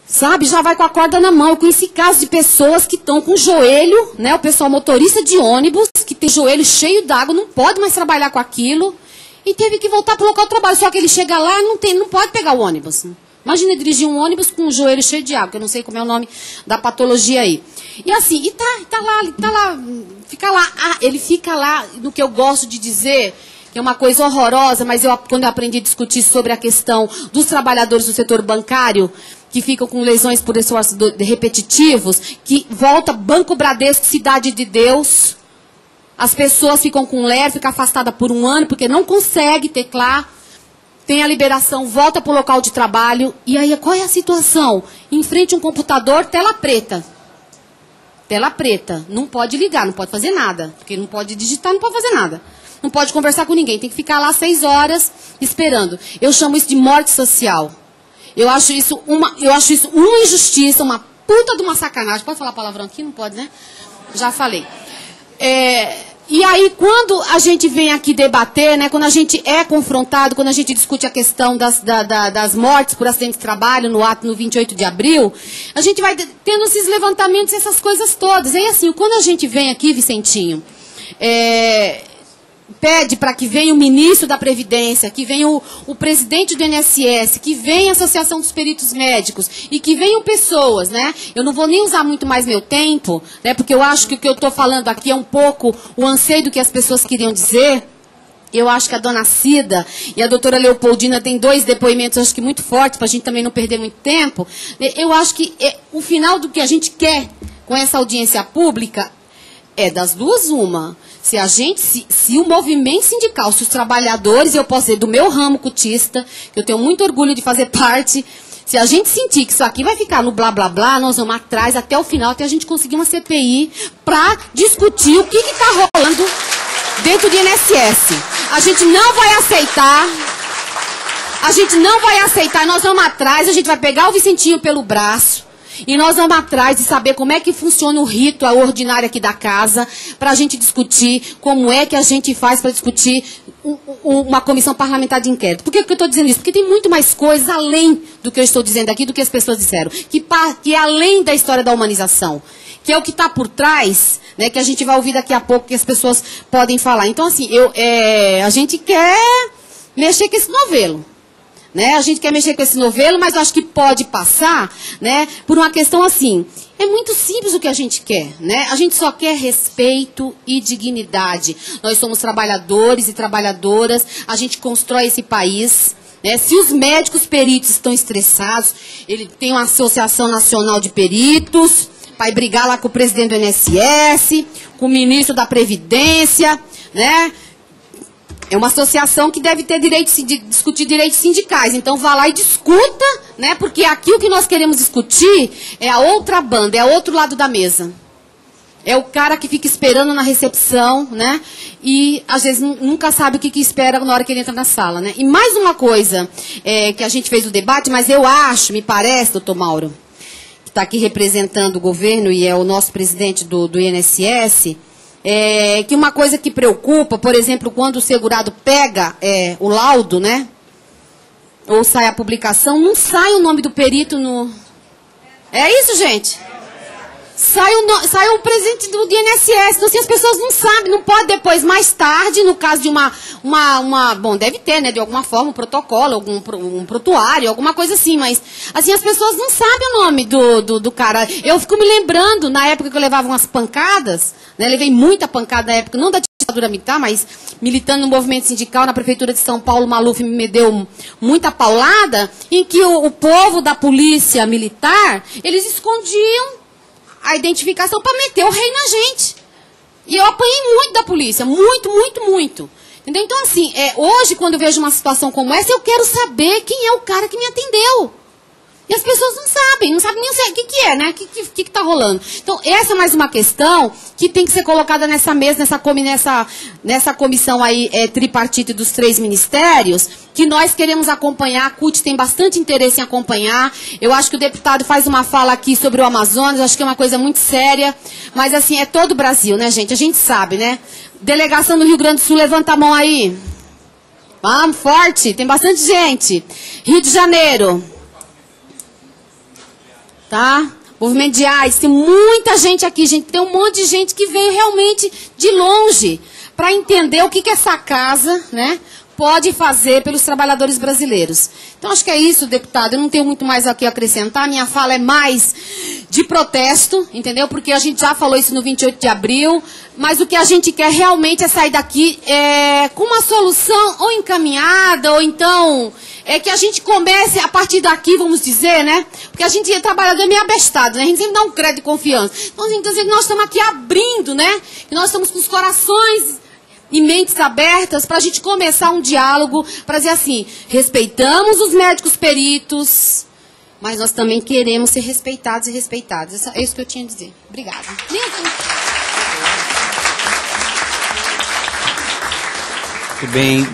Sabe, já vai com a corda na mão. Eu conheci casos de pessoas que estão com o joelho, né? O pessoal motorista de ônibus, que tem joelho cheio d'água, não pode mais trabalhar com aquilo, e teve que voltar para o local de trabalho. Só que ele chega lá e não pode pegar o ônibus. Imagina dirigir um ônibus com o joelho cheio de água, que eu não sei como é o nome da patologia aí. E assim, ele fica lá, no que eu gosto de dizer, que é uma coisa horrorosa, mas quando eu aprendi a discutir sobre a questão dos trabalhadores do setor bancário, que ficam com lesões por esforços repetitivos, que volta Banco Bradesco, Cidade de Deus, as pessoas ficam com ler, ficam afastadas por 1 ano, porque não consegue teclar, tem a liberação, volta para o local de trabalho, e aí qual é a situação? Em frente a um computador, tela preta. Tela preta, não pode ligar, não pode fazer nada, porque não pode digitar, não pode fazer nada. Não pode conversar com ninguém, tem que ficar lá 6 horas esperando. Eu chamo isso de morte social. Eu acho isso uma injustiça, uma puta de uma sacanagem. Pode falar palavrão aqui? Não pode, né? Já falei. E aí, quando a gente vem aqui debater, né, quando a gente é confrontado, quando a gente discute a questão das mortes por acidente de trabalho no ato no 28 de abril, a gente vai tendo esses levantamentos, essas coisas todas. E aí, assim, quando a gente vem aqui, Vicentinho, pede para que venha o ministro da Previdência, que venha o presidente do INSS, que venha a Associação dos Peritos Médicos e que venham pessoas, né? Eu não vou nem usar muito mais meu tempo, né? Porque eu acho que o que eu estou falando aqui é um pouco o anseio do que as pessoas queriam dizer. Eu acho que a dona Cida e a doutora Leopoldina têm 2 depoimentos, acho que muito fortes, para a gente também não perder muito tempo. Eu acho que o final do que a gente quer com essa audiência pública é das duas uma. Se o movimento sindical, se os trabalhadores, eu posso dizer, do meu ramo cutista, que eu tenho muito orgulho de fazer parte, se a gente sentir que isso aqui vai ficar no blá blá blá, nós vamos atrás até o final, até a gente conseguir uma CPI para discutir o que está rolando dentro do INSS. A gente não vai aceitar, nós vamos atrás, a gente vai pegar o Vicentinho pelo braço, e nós vamos atrás de saber como é que funciona o rito ordinário aqui da casa, para a gente discutir como é que a gente faz para discutir uma comissão parlamentar de inquérito. Por que eu estou dizendo isso? Porque tem muito mais coisas além do que eu estou dizendo aqui, do que as pessoas disseram, que é além da história da humanização, que é o que está por trás, né, que a gente vai ouvir daqui a pouco, que as pessoas podem falar. Então, assim, a gente quer mexer com esse novelo. Né? A gente quer mexer com esse novelo, mas eu acho que pode passar, né, por uma questão assim. É muito simples o que a gente quer, né? A gente só quer respeito e dignidade. Nós somos trabalhadores e trabalhadoras, a gente constrói esse país. Né? Se os médicos peritos estão estressados, ele tem uma Associação Nacional de Peritos, para ir brigar lá com o presidente do INSS, com o ministro da Previdência, né? É uma associação que deve ter direito de discutir direitos sindicais. Então, vá lá e discuta, né? Porque aqui o que nós queremos discutir é a outra banda, é o outro lado da mesa. É o cara que fica esperando na recepção, né? E, às vezes, nunca sabe o que espera na hora que ele entra na sala, né? E mais uma coisa que a gente fez o debate, mas eu acho, me parece, doutor Mauro, que está aqui representando o governo e é o nosso presidente do INSS, que uma coisa que preocupa, por exemplo, quando o segurado pega o laudo, né? Ou sai a publicação, não sai o nome do perito no... É isso, gente? Sai o presidente do INSS, então assim, as pessoas não sabem, não pode depois, mais tarde, no caso de bom, deve ter, né, de alguma forma, um protocolo, um prontuário, alguma coisa assim, mas, assim, as pessoas não sabem o nome do cara. Eu fico me lembrando, na época que eu levava umas pancadas, né, levei muita pancada na época, não da ditadura militar, mas militando no movimento sindical, na prefeitura de São Paulo, Maluf me deu muita paulada, em que o povo da polícia militar, eles escondiam a identificação para meter o rei na gente. E eu apanhei muito da polícia, muito, muito, muito. Entendeu? Então, assim, hoje, quando eu vejo uma situação como essa, eu quero saber quem é o cara que me atendeu. E as pessoas não sabem nem o que é, né? O que está rolando. Então, essa é mais uma questão que tem que ser colocada nessa mesa, nessa comissão aí tripartite dos 3 ministérios, que nós queremos acompanhar. A CUT tem bastante interesse em acompanhar. Eu acho que o deputado faz uma fala aqui sobre o Amazonas, eu acho que é uma coisa muito séria. Mas, assim, é todo o Brasil, né, gente? A gente sabe, né? Delegação do Rio Grande do Sul, levanta a mão aí. Vamos, forte, tem bastante gente. Rio de Janeiro. Tá? Movimento de AIDS, tem muita gente aqui, gente, tem um monte de gente que veio realmente de longe para entender o que essa casa, né, pode fazer pelos trabalhadores brasileiros. Então, acho que é isso, deputado, eu não tenho muito mais aqui a acrescentar, minha fala é mais de protesto, entendeu? Porque a gente já falou isso no 28 de abril, mas o que a gente quer realmente é sair daqui com uma solução ou encaminhada, ou então... que a gente comece a partir daqui, vamos dizer, né? Porque a gente é trabalhador meio abestado, né? A gente sempre dá um crédito de confiança. Então, quer dizer que nós estamos aqui abrindo, né? Que nós estamos com os corações e mentes abertas para a gente começar um diálogo, para dizer assim, respeitamos os médicos peritos, mas nós também queremos ser respeitados e respeitadas. É isso que eu tinha a dizer. Obrigada. Muito bem.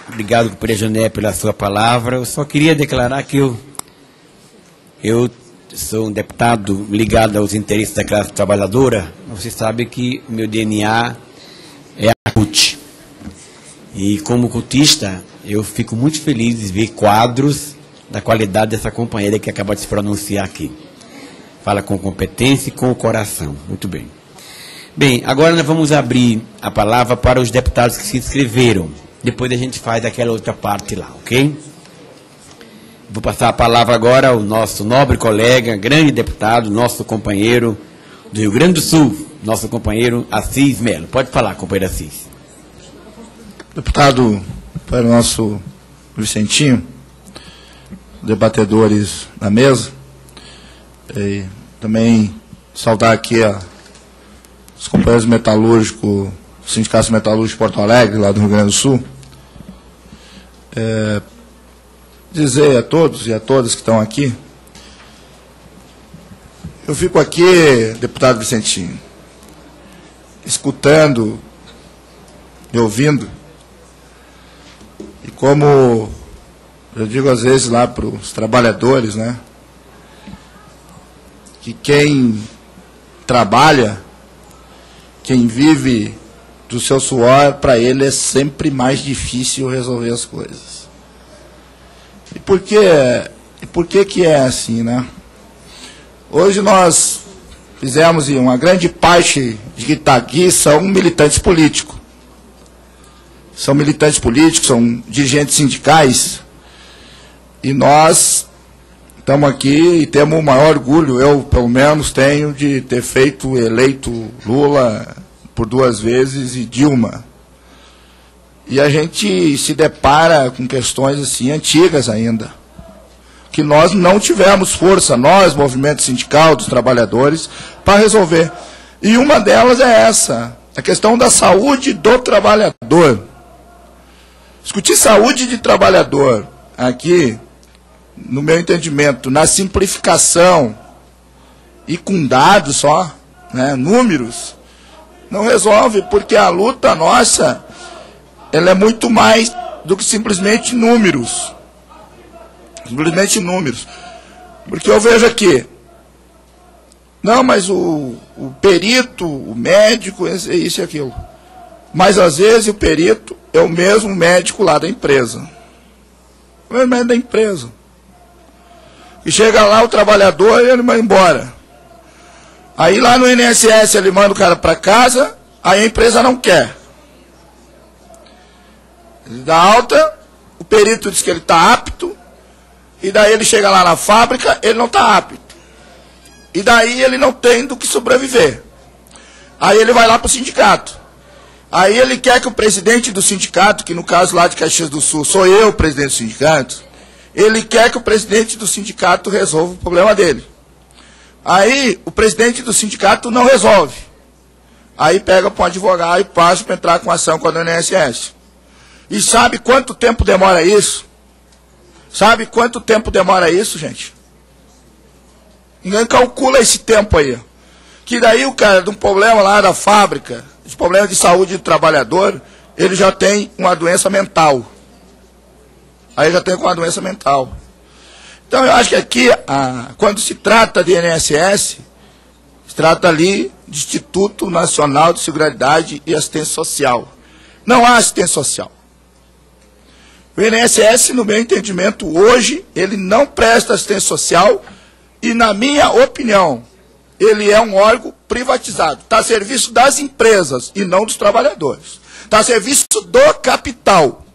Obrigado, companheira Jané, pela sua palavra. Eu só queria declarar que eu sou um deputado ligado aos interesses da classe trabalhadora. Você sabe que o meu DNA é a CUT. E como cutista, eu fico muito feliz de ver quadros da qualidade dessa companheira que acaba de se pronunciar aqui. Fala com competência e com o coração. Muito bem. Bem, agora nós vamos abrir a palavra para os deputados que se inscreveram. Depois a gente faz aquela outra parte lá, ok? Vou passar a palavra agora ao nosso nobre colega, grande deputado, nosso companheiro do Rio Grande do Sul, nosso companheiro Assis Melo. Pode falar, companheiro Assis. Deputado, para o nosso Vicentinho, debatedores da mesa, e também saudar aqui os companheiros metalúrgicos, o Sindicato Metalúrgico de Porto Alegre, lá do Rio Grande do Sul. Dizer a todos e a todas que estão aqui, eu fico aqui, deputado Vicentinho, escutando e ouvindo, e como eu digo às vezes lá para os trabalhadores, né, que quem trabalha, quem vive do seu suor, para ele é sempre mais difícil resolver as coisas. E por que que é assim, né? Hoje nós fizemos, e uma grande parte de que está aqui são militantes políticos. São militantes políticos, são dirigentes sindicais, e nós estamos aqui e temos o maior orgulho, eu pelo menos tenho, de ter eleito Lula por 2 vezes e Dilma. E a gente se depara com questões assim antigas ainda, que nós não tivemos força, nós, movimento sindical dos trabalhadores, para resolver. E uma delas é essa, a questão da saúde do trabalhador. Discutir saúde de trabalhador aqui, no meu entendimento, na simplificação e com dados só, né, números, não resolve, porque a luta nossa, ela é muito mais do que simplesmente números. Simplesmente números. Porque eu vejo aqui, não, mas o perito, o médico, é isso e aquilo. Mas às vezes o perito é o mesmo médico lá da empresa. O mesmo médico da empresa. E chega lá o trabalhador e ele vai embora. Aí lá no INSS ele manda o cara para casa, aí a empresa não quer. Ele dá alta, o perito diz que ele está apto, e daí ele chega lá na fábrica, ele não está apto. E daí ele não tem do que sobreviver. Aí ele vai lá para o sindicato. Aí ele quer que o presidente do sindicato, que no caso lá de Caxias do Sul, sou eu o presidente do sindicato, ele quer que o presidente do sindicato resolva o problema dele. Aí o presidente do sindicato não resolve. Aí pega para um advogado e passa para entrar com ação com a INSS. E sabe quanto tempo demora isso? Sabe quanto tempo demora isso, gente? Ninguém calcula esse tempo aí. Que daí o cara, de um problema lá da fábrica, de problema de saúde do trabalhador, ele já tem uma doença mental. Aí já tem uma doença mental. Então eu acho que aqui, quando se trata de INSS, se trata ali de Instituto Nacional de Seguridade e Assistência Social. Não há assistência social. O INSS, no meu entendimento, hoje, ele não presta assistência social e, na minha opinião, ele é um órgão privatizado. Está a serviço das empresas e não dos trabalhadores. Está a serviço do capital.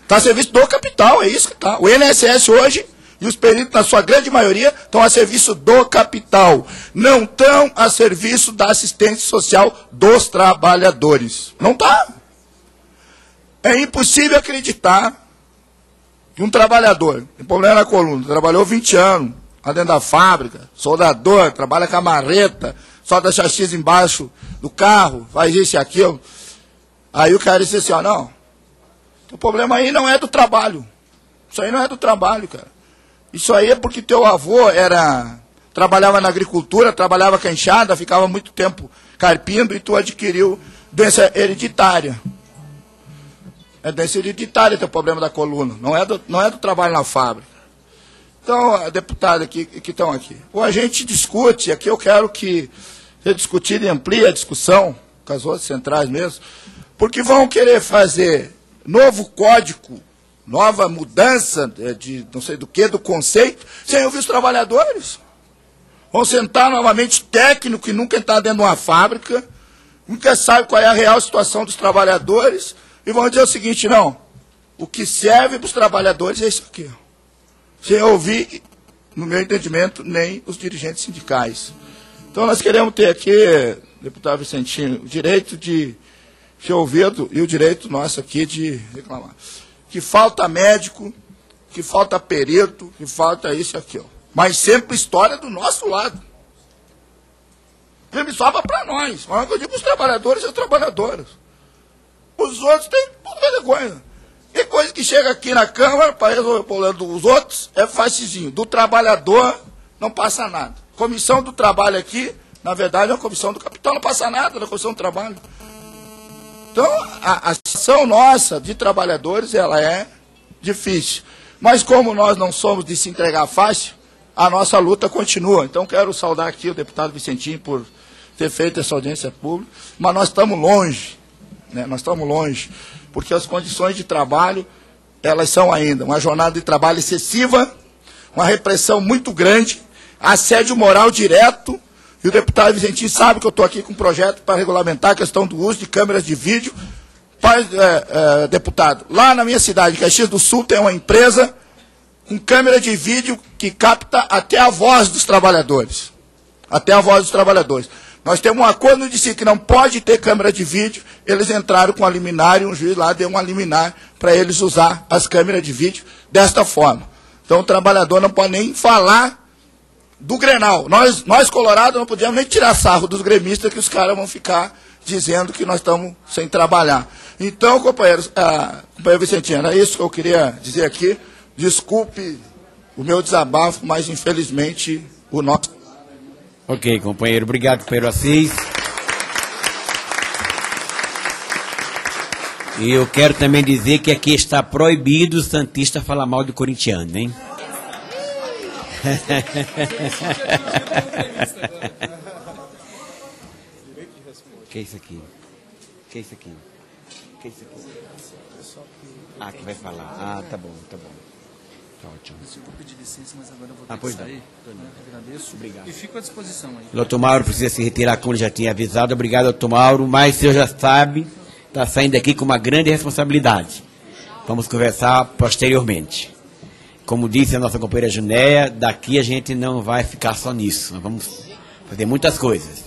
Está a serviço do capital, é isso que está. O INSS hoje, e os peritos, na sua grande maioria, estão a serviço do capital. Não estão a serviço da assistência social dos trabalhadores. Não está. É impossível acreditar que um trabalhador, tem problema na coluna, trabalhou 20 anos lá dentro da fábrica, soldador, trabalha com a marreta, solta chassi embaixo do carro, faz isso e aquilo. Aí o cara disse assim, ó, não, o problema aí não é do trabalho. Isso aí não é do trabalho, cara. Isso aí é porque teu avô trabalhava na agricultura, trabalhava com a enxada, ficava muito tempo carpindo e tu adquiriu doença hereditária. É doença hereditária teu problema da coluna, não é do trabalho na fábrica. Então, deputados que estão aqui, ou a gente discute, aqui eu quero que seja discutido e amplie a discussão, com as outras centrais mesmo, porque vão querer fazer novo código, nova mudança de não sei do que, do conceito, sem ouvir os trabalhadores. Vão sentar novamente técnico que nunca está dentro de uma fábrica, nunca sabe qual é a real situação dos trabalhadores, e vão dizer o seguinte, não, o que serve para os trabalhadores é isso aqui. Sem ouvir, no meu entendimento, nem os dirigentes sindicais. Então nós queremos ter aqui, deputado Vicentinho, o direito de ser ouvido e o direito nosso aqui de reclamar. Que falta médico, que falta perito, que falta isso e aquilo. Mas sempre história do nosso lado. Sempre sobra para nós. Mas eu digo os trabalhadores e as trabalhadoras. Os outros têm toda coisa. E coisa que chega aqui na Câmara para resolver o problema dos outros é facezinho. Do trabalhador não passa nada. Comissão do trabalho aqui, na verdade, é uma comissão do capital, não passa nada da comissão do trabalho. Então, a ação nossa de trabalhadores, ela é difícil. Mas como nós não somos de se entregar fácil, a nossa luta continua. Então, quero saudar aqui o deputado Vicentinho por ter feito essa audiência pública, mas nós estamos longe, né? Nós estamos longe, porque as condições de trabalho, elas são ainda uma jornada de trabalho excessiva, uma repressão muito grande, assédio moral direto. E o deputado Vicentinho sabe que eu estou aqui com um projeto para regulamentar a questão do uso de câmeras de vídeo. Deputado, lá na minha cidade, Caxias do Sul, tem uma empresa com câmera de vídeo que capta até a voz dos trabalhadores. Até a voz dos trabalhadores. Nós temos um acordo no DC que não pode ter câmera de vídeo. Eles entraram com a liminar e um juiz lá deu uma liminar para eles usar as câmeras de vídeo desta forma. Então o trabalhador não pode nem falar do Grenal. Nós colorados, não podíamos nem tirar sarro dos gremistas, que os caras vão ficar dizendo que nós estamos sem trabalhar. Então, companheiros, companheiro Vicentinho, era isso que eu queria dizer aqui. Desculpe o meu desabafo, mas infelizmente o nosso... Ok, companheiro. Obrigado, companheiro Assis. E eu quero também dizer que aqui está proibido o santista falar mal do corintiano, hein? Que é isso aqui? Que é isso aqui? Que é isso aqui? Ah, que vai falar. Ah, tá bom, tá bom. Tá ótimo. Eu vou pedir licença, mas agora eu vou ter que sair. Agradeço. Obrigado. E fico à disposição aí. Doutor Mauro precisa se retirar, como já tinha avisado. Obrigado, doutor Mauro. Mas o senhor já sabe, está saindo aqui com uma grande responsabilidade. Vamos conversar posteriormente. Como disse a nossa companheira Junéia, daqui a gente não vai ficar só nisso. Nós vamos fazer muitas coisas.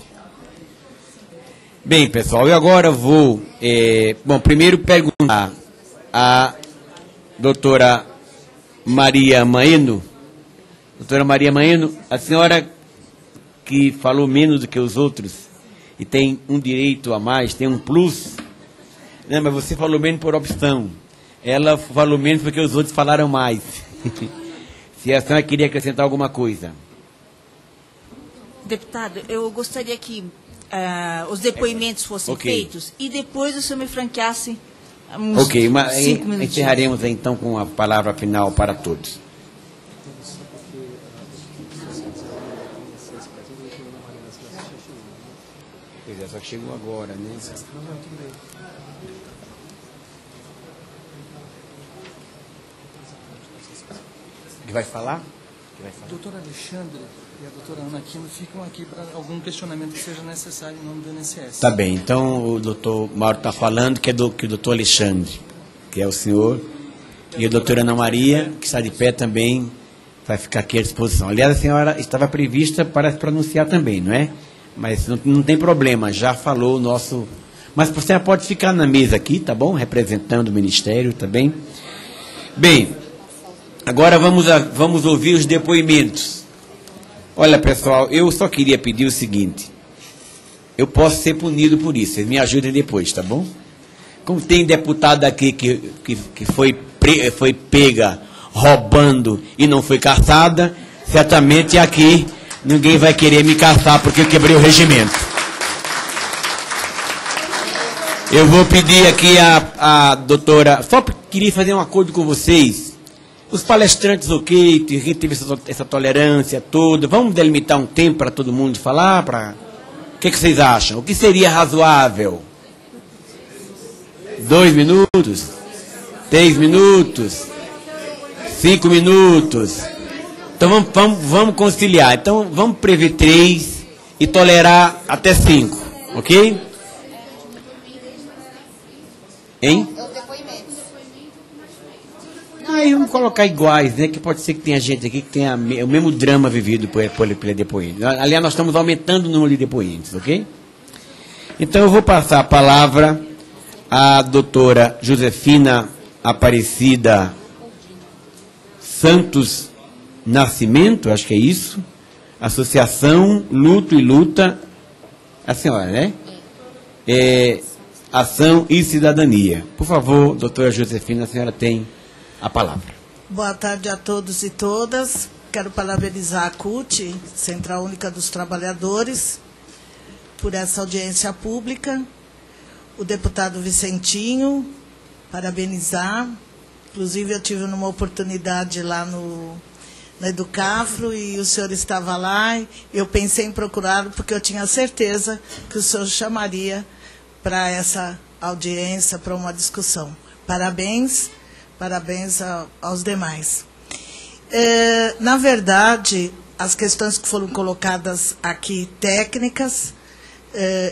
Bem, pessoal, eu agora vou... primeiro perguntar à doutora Maria Maeno. Doutora Maria Maeno, a senhora que falou menos do que os outros e tem um direito a mais, tem um plus... Não, mas você falou menos por opção. Ela falou menos porque os outros falaram mais. Se a senhora queria acrescentar alguma coisa. Deputado, eu gostaria que os depoimentos fossem feitos e depois o senhor me franqueasse uns 5 minutos. Encerraremos então com a palavra final para todos. Pois é, só que chegou agora, né? Que vai falar? O doutor Alexandre e a doutora Ana Aquino ficam aqui para algum questionamento que seja necessário em nome do INSS. Tá bem, então o doutor Mauro está falando que o doutor Alexandre, que é o senhor, e a doutora Ana Maria, que está de pé também, vai ficar aqui à disposição. Aliás, a senhora estava prevista para se pronunciar também, não é? Mas não tem problema, já falou o nosso... Mas a senhora pode ficar na mesa aqui, tá bom? Representando o Ministério, tá bem? Bem... Agora vamos ouvir os depoimentos. Olha, pessoal, eu só queria pedir o seguinte. Eu posso ser punido por isso, vocês me ajudem depois, tá bom? Como tem deputado aqui que foi pega roubando e não foi caçada, certamente aqui ninguém vai querer me caçar porque eu quebrei o regimento. Eu vou pedir aqui a doutora... Só queria fazer um acordo com vocês. Os palestrantes, ok, teve essa tolerância toda. Vamos delimitar um tempo para todo mundo falar? O que vocês acham? O que seria razoável? 2 minutos? 3 minutos? 5 minutos? Então vamos conciliar. Então vamos prever 3 e tolerar até 5, ok? Hein? Aí vamos colocar iguais, né? Que pode ser que tenha gente aqui que tenha o mesmo drama vivido pela depoente. Aliás, nós estamos aumentando o número de depoentes, ok? Então eu vou passar a palavra à doutora Josefina Aparecida Santos Nascimento, acho que é isso, Associação Luto e Luta, a senhora, né? Ação e Cidadania. Por favor, doutora Josefina, a senhora tem a palavra. Boa tarde a todos e todas. Quero parabenizar a CUT, Central Única dos Trabalhadores, por essa audiência pública. O deputado Vicentinho, parabenizar. Inclusive, eu tive uma oportunidade lá na Educafro e o senhor estava lá. E eu pensei em procurá-lo porque eu tinha certeza que o senhor chamaria para essa audiência, para uma discussão. Parabéns. Parabéns aos demais. Na verdade, as questões que foram colocadas aqui, técnicas,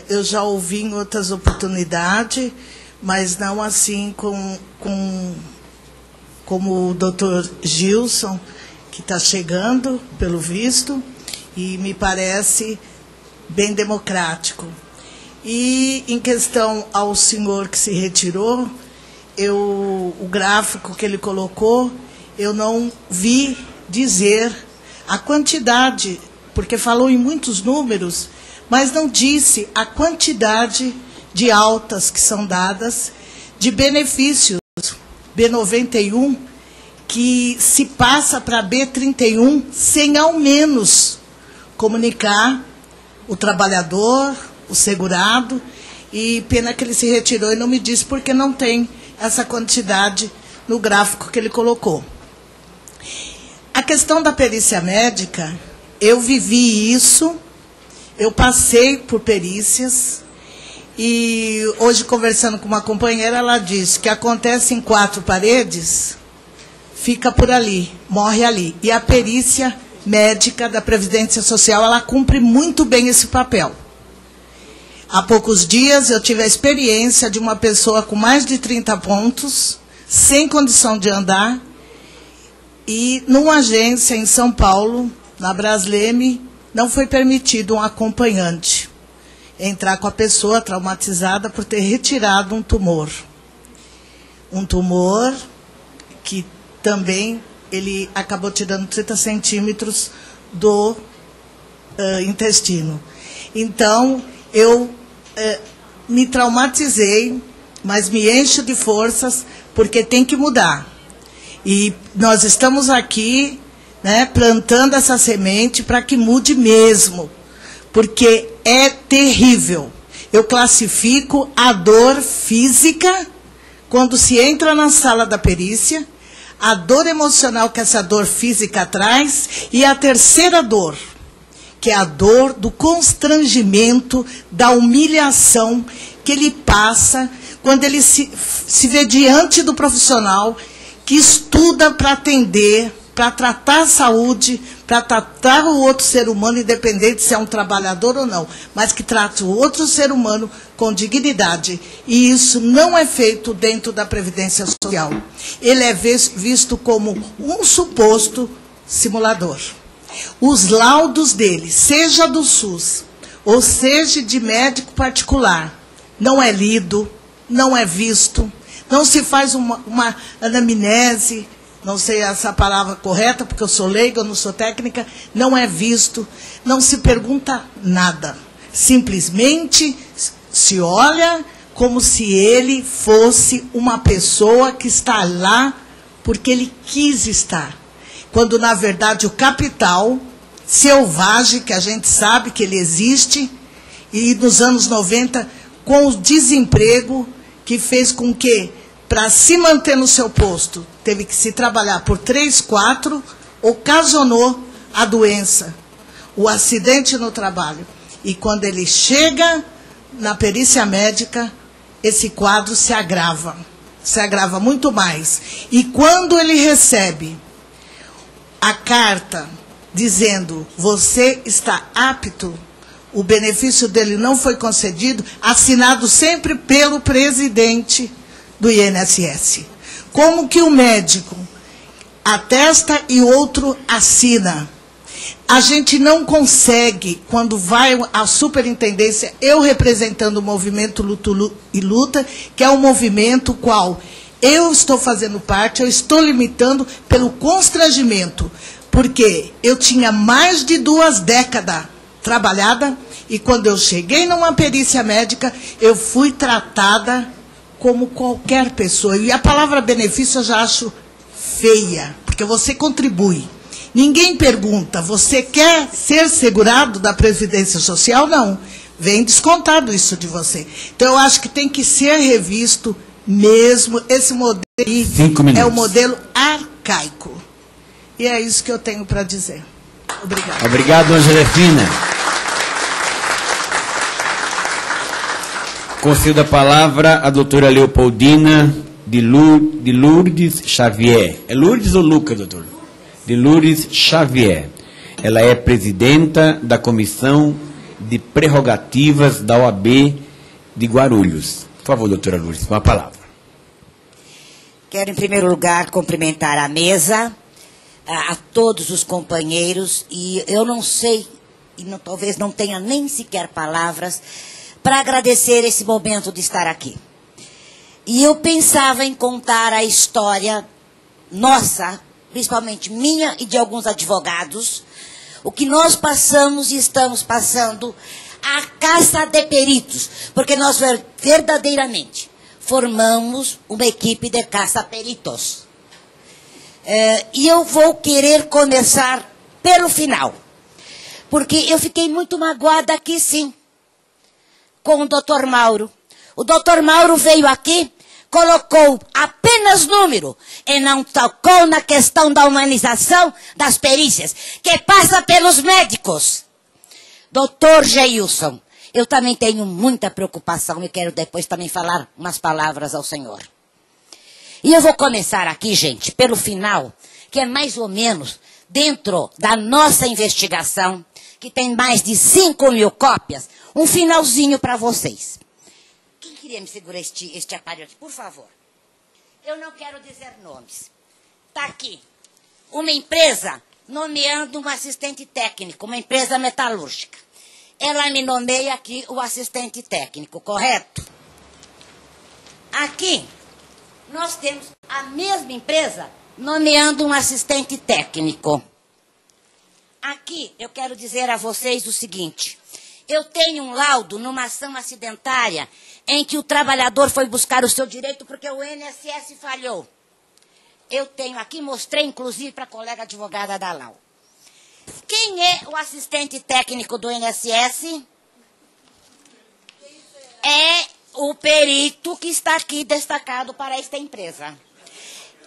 eu já ouvi em outras oportunidades, mas não assim como o doutor Gilson, que está chegando, pelo visto, e me parece bem democrático. E em questão ao senhor que se retirou, o gráfico que ele colocou, eu não vi dizer a quantidade, porque falou em muitos números, mas não disse a quantidade de altas que são dadas, de benefícios B91, que se passa para B31 sem ao menos comunicar o trabalhador, o segurado, e pena que ele se retirou e não me disse porque não tem essa quantidade no gráfico que ele colocou. A questão da perícia médica, eu vivi isso, eu passei por perícias, e hoje, conversando com uma companheira, ela disse que acontece em 4 paredes, fica por ali, morre ali. E a perícia médica da Previdência Social, ela cumpre muito bem esse papel. Há poucos dias eu tive a experiência de uma pessoa com mais de 30 pontos, sem condição de andar, e numa agência em São Paulo, na Brasleme, não foi permitido um acompanhante entrar com a pessoa traumatizada por ter retirado um tumor. Um tumor que também ele acabou tirando 30 centímetros do intestino. Então, eu me traumatizei, mas me encho de forças, porque tem que mudar. E nós estamos aqui, né, plantando essa semente para que mude mesmo, porque é terrível. Eu classifico a dor física, quando se entra na sala da perícia, a dor emocional que essa dor física traz, e a terceira dor, que é a dor do constrangimento, da humilhação que ele passa quando ele se vê diante do profissional que estuda para atender, para tratar a saúde, para tratar o outro ser humano, independente se é um trabalhador ou não, mas que trata o outro ser humano com dignidade. E isso não é feito dentro da Previdência Social. Ele é visto como um suposto simulador. Os laudos dele, seja do SUS, ou seja de médico particular, não é lido, não é visto, não se faz uma anamnese, não sei essa palavra correta, porque eu sou leiga, eu não sou técnica, não é visto, não se pergunta nada. Simplesmente se olha como se ele fosse uma pessoa que está lá porque ele quis estar. Quando, na verdade, o capital selvagem, que a gente sabe que ele existe, e nos anos 90, com o desemprego, que fez com que, para se manter no seu posto, teve que se trabalhar por 3, 4, ocasionou a doença, o acidente no trabalho. E quando ele chega na perícia médica, esse quadro se agrava muito mais. E quando ele recebe a carta dizendo, você está apto, o benefício dele não foi concedido, assinado sempre pelo presidente do INSS. Como que o médico atesta e outro assina? A gente não consegue, quando vai à superintendência, eu representando o movimento Luta e Luta, que é um movimento qual eu estou fazendo parte, eu estou limitando pelo constrangimento, porque eu tinha mais de 2 décadas trabalhada, e quando eu cheguei numa perícia médica, eu fui tratada como qualquer pessoa. E a palavra benefício eu já acho feia, porque você contribui. Ninguém pergunta, você quer ser segurado da Previdência Social? Não. Vem descontado isso de você. Então, eu acho que tem que ser revisto mesmo. Esse modelo é um modelo arcaico. E é isso que eu tenho para dizer. Obrigada. Obrigado, dona Josefina. Concedo a palavra à doutora Leopoldina de Lourdes Xavier. É Lourdes ou Lucas, doutor? De Lourdes Xavier. Ela é presidenta da Comissão de Prerrogativas da OAB de Guarulhos. Por favor, doutora Lourdes, com a palavra. Quero, em primeiro lugar, cumprimentar a mesa, a todos os companheiros, e eu não sei, e talvez não tenha nem sequer palavras, para agradecer esse momento de estar aqui. E eu pensava em contar a história nossa, principalmente minha e de alguns advogados, o que nós passamos e estamos passando, a caça de peritos, porque nós verdadeiramente formamos uma equipe de caça-peritos. E eu vou querer começar pelo final, porque eu fiquei muito magoada aqui, sim, com o doutor Mauro. O doutor Mauro veio aqui, colocou apenas número e não tocou na questão da humanização das perícias, que passa pelos médicos. Doutor Geilson, eu também tenho muita preocupação e quero depois também falar umas palavras ao senhor. E eu vou começar aqui, gente, pelo final, que é mais ou menos dentro da nossa investigação, que tem mais de 5.000 cópias, um finalzinho para vocês. Quem queria me segurar este aparelho aqui, por favor? Eu não quero dizer nomes. Está aqui, uma empresa nomeando um assistente técnico, uma empresa metalúrgica. Ela me nomeia aqui o assistente técnico, correto? Aqui, nós temos a mesma empresa nomeando um assistente técnico. Aqui, eu quero dizer a vocês o seguinte. Eu tenho um laudo numa ação acidentária em que o trabalhador foi buscar o seu direito porque o INSS falhou. Eu tenho aqui, mostrei inclusive para a colega advogada da Lau. Quem é o assistente técnico do INSS? É o perito que está aqui destacado para esta empresa.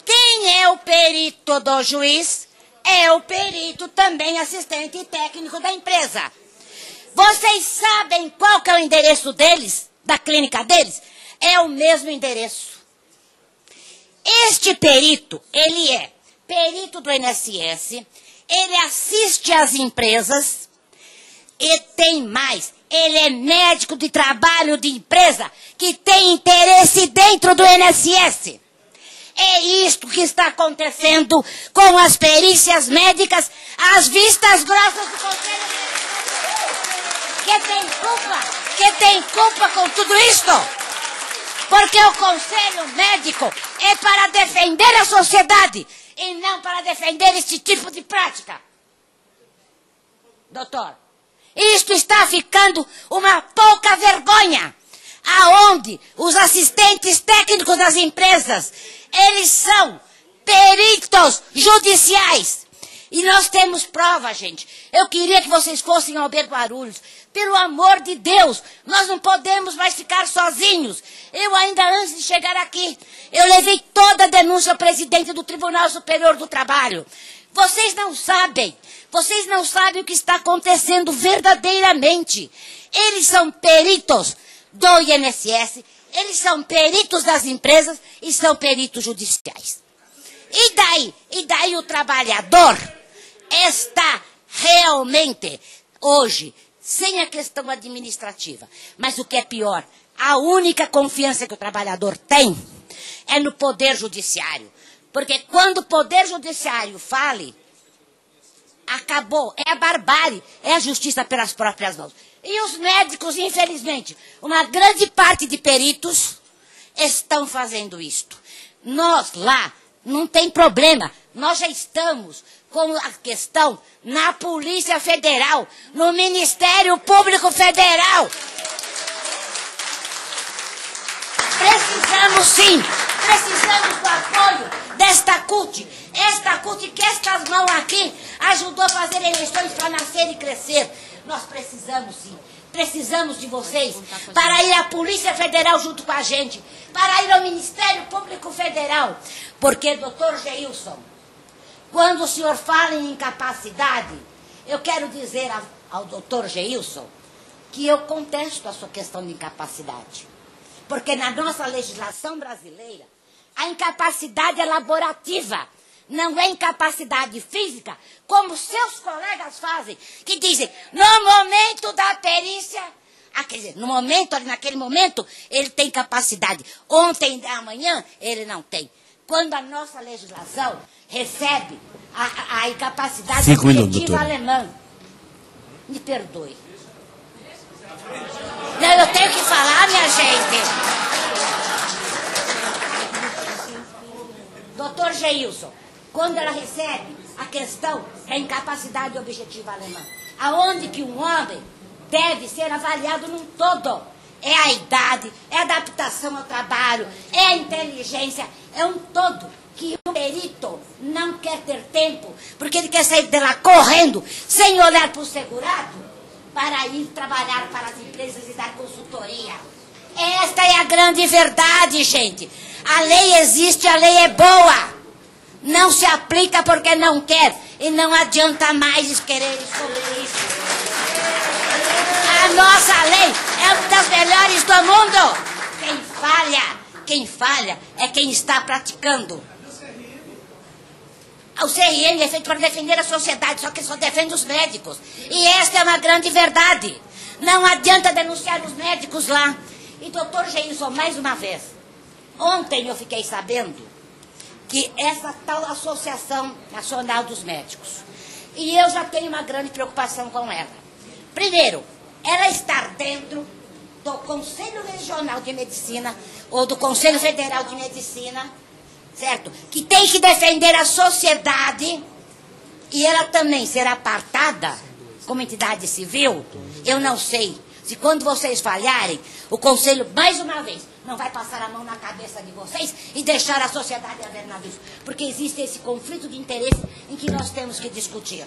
Quem é o perito do juiz? É o perito também assistente técnico da empresa. Vocês sabem qual que é o endereço deles, da clínica deles? É o mesmo endereço. Este perito, ele é perito do INSS, ele assiste às empresas e tem mais, ele é médico de trabalho de empresa que tem interesse dentro do INSS. É isto que está acontecendo com as perícias médicas, as vistas grossas do Conselho Médico. Que tem culpa com tudo isto? Porque o Conselho Médico é para defender a sociedade e não para defender este tipo de prática. Doutor, isto está ficando uma pouca vergonha, aonde os assistentes técnicos das empresas, eles são peritos judiciais. E nós temos prova, gente. Eu queria que vocês fossem ao Alberto Guarulhos. Pelo amor de Deus, nós não podemos mais ficar sozinhos. Eu ainda antes de chegar aqui, eu levei toda a denúncia ao presidente do Tribunal Superior do Trabalho. Vocês não sabem o que está acontecendo verdadeiramente. Eles são peritos do INSS, eles são peritos das empresas e são peritos judiciais. E daí o trabalhador está realmente, hoje, sem a questão administrativa. Mas o que é pior, a única confiança que o trabalhador tem é no Poder Judiciário. Porque quando o Poder Judiciário fale, acabou, é a barbárie, é a justiça pelas próprias mãos. E os médicos, infelizmente, uma grande parte de peritos estão fazendo isto. Nós lá, não tem problema, nós já estamos com a questão na Polícia Federal, no Ministério Público Federal. Precisamos sim, precisamos do apoio desta CUT. Esta CUT que estas mãos aqui ajudou a fazer eleições para nascer e crescer. Nós precisamos sim, precisamos de vocês para ir à Polícia Federal junto com a gente, para ir ao Ministério Público Federal. Porque, doutor Geilson, quando o senhor fala em incapacidade, eu quero dizer ao doutor Geilson que eu contesto a sua questão de incapacidade. Porque na nossa legislação brasileira, a incapacidade é laborativa, não é incapacidade física, como seus colegas fazem, que dizem, no momento da perícia, quer dizer, no momento, naquele momento, ele tem capacidade. Ontem, amanhã, ele não tem. Quando a nossa legislação recebe a incapacidade efetiva alemã, me perdoe. Não, eu tenho que falar, minha gente. Doutor Geilson, quando ela recebe a questão da incapacidade objetiva alemã. Aonde que um homem deve ser avaliado num todo. É a idade, é a adaptação ao trabalho, é a inteligência, é um todo que o perito não quer ter tempo, porque ele quer sair de lá correndo, sem olhar para o segurado, para ir trabalhar para as empresas e dar consultoria. Esta é a grande verdade, gente. A lei existe, a lei é boa. Não se aplica porque não quer. E não adianta mais querer sobre isso. A nossa lei é uma das melhores do mundo. Quem falha é quem está praticando. O CRM é feito para defender a sociedade, só que só defende os médicos. E esta é uma grande verdade. Não adianta denunciar os médicos lá. E doutor Geilson, mais uma vez, ontem eu fiquei sabendo que essa tal Associação Nacional dos Médicos, e eu já tenho uma grande preocupação com ela. Primeiro, ela está dentro do Conselho Regional de Medicina ou do Conselho Federal de Medicina, certo? Que tem que defender a sociedade, e ela também será apartada como entidade civil. Eu não sei se quando vocês falharem, o Conselho, mais uma vez, não vai passar a mão na cabeça de vocês e deixar a sociedade a ver navios. Porque existe esse conflito de interesse em que nós temos que discutir.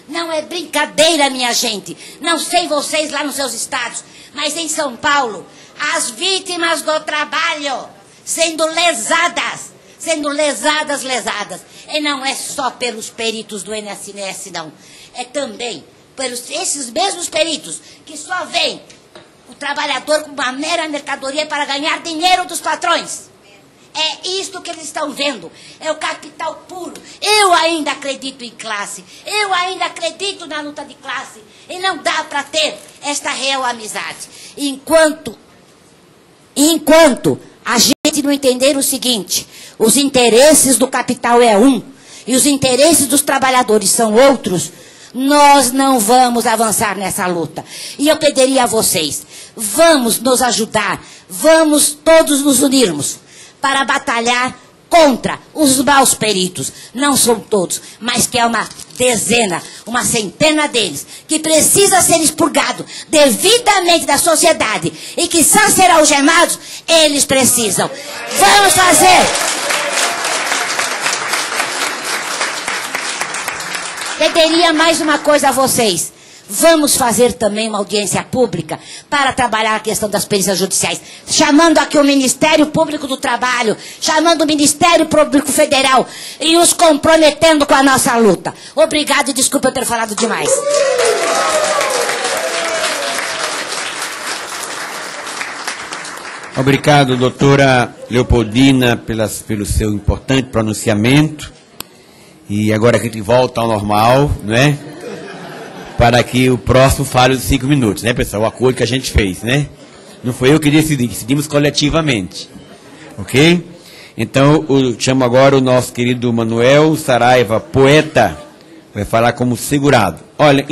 Não é brincadeira, minha gente. Não sei vocês lá nos seus estados, mas em São Paulo, as vítimas do trabalho sendo lesadas. E não é só pelos peritos do INSS, não. É também pelos esses mesmos peritos que só veem o trabalhador como uma mera mercadoria para ganhar dinheiro dos patrões. É isto que eles estão vendo. É o capital puro. Eu ainda acredito em classe. Eu ainda acredito na luta de classe. E não dá para ter esta real amizade. Enquanto a gente não entender o seguinte: os interesses do capital é um e os interesses dos trabalhadores são outros, nós não vamos avançar nessa luta. E eu pediria a vocês, vamos nos ajudar, vamos todos nos unirmos para batalhar contra os maus peritos. Não são todos, mas que é uma dezena, uma centena deles, que precisa ser expurgado devidamente da sociedade e que só serão algemados, eles precisam. Vamos fazer! Pediria mais uma coisa a vocês. Vamos fazer também uma audiência pública para trabalhar a questão das perícias judiciais, chamando aqui o Ministério Público do Trabalho, chamando o Ministério Público Federal e os comprometendo com a nossa luta. Obrigado e desculpa eu ter falado demais. Obrigado, doutora Leopoldina, pelo seu importante pronunciamento. E agora a gente volta ao normal, né? Para que o próximo fale os 5 minutos, né, pessoal? O acordo que a gente fez, né? Não foi eu que decidi, decidimos coletivamente. Ok? Então, eu chamo agora o nosso querido Manuel Saraiva, poeta, vai falar como segurado. Olha,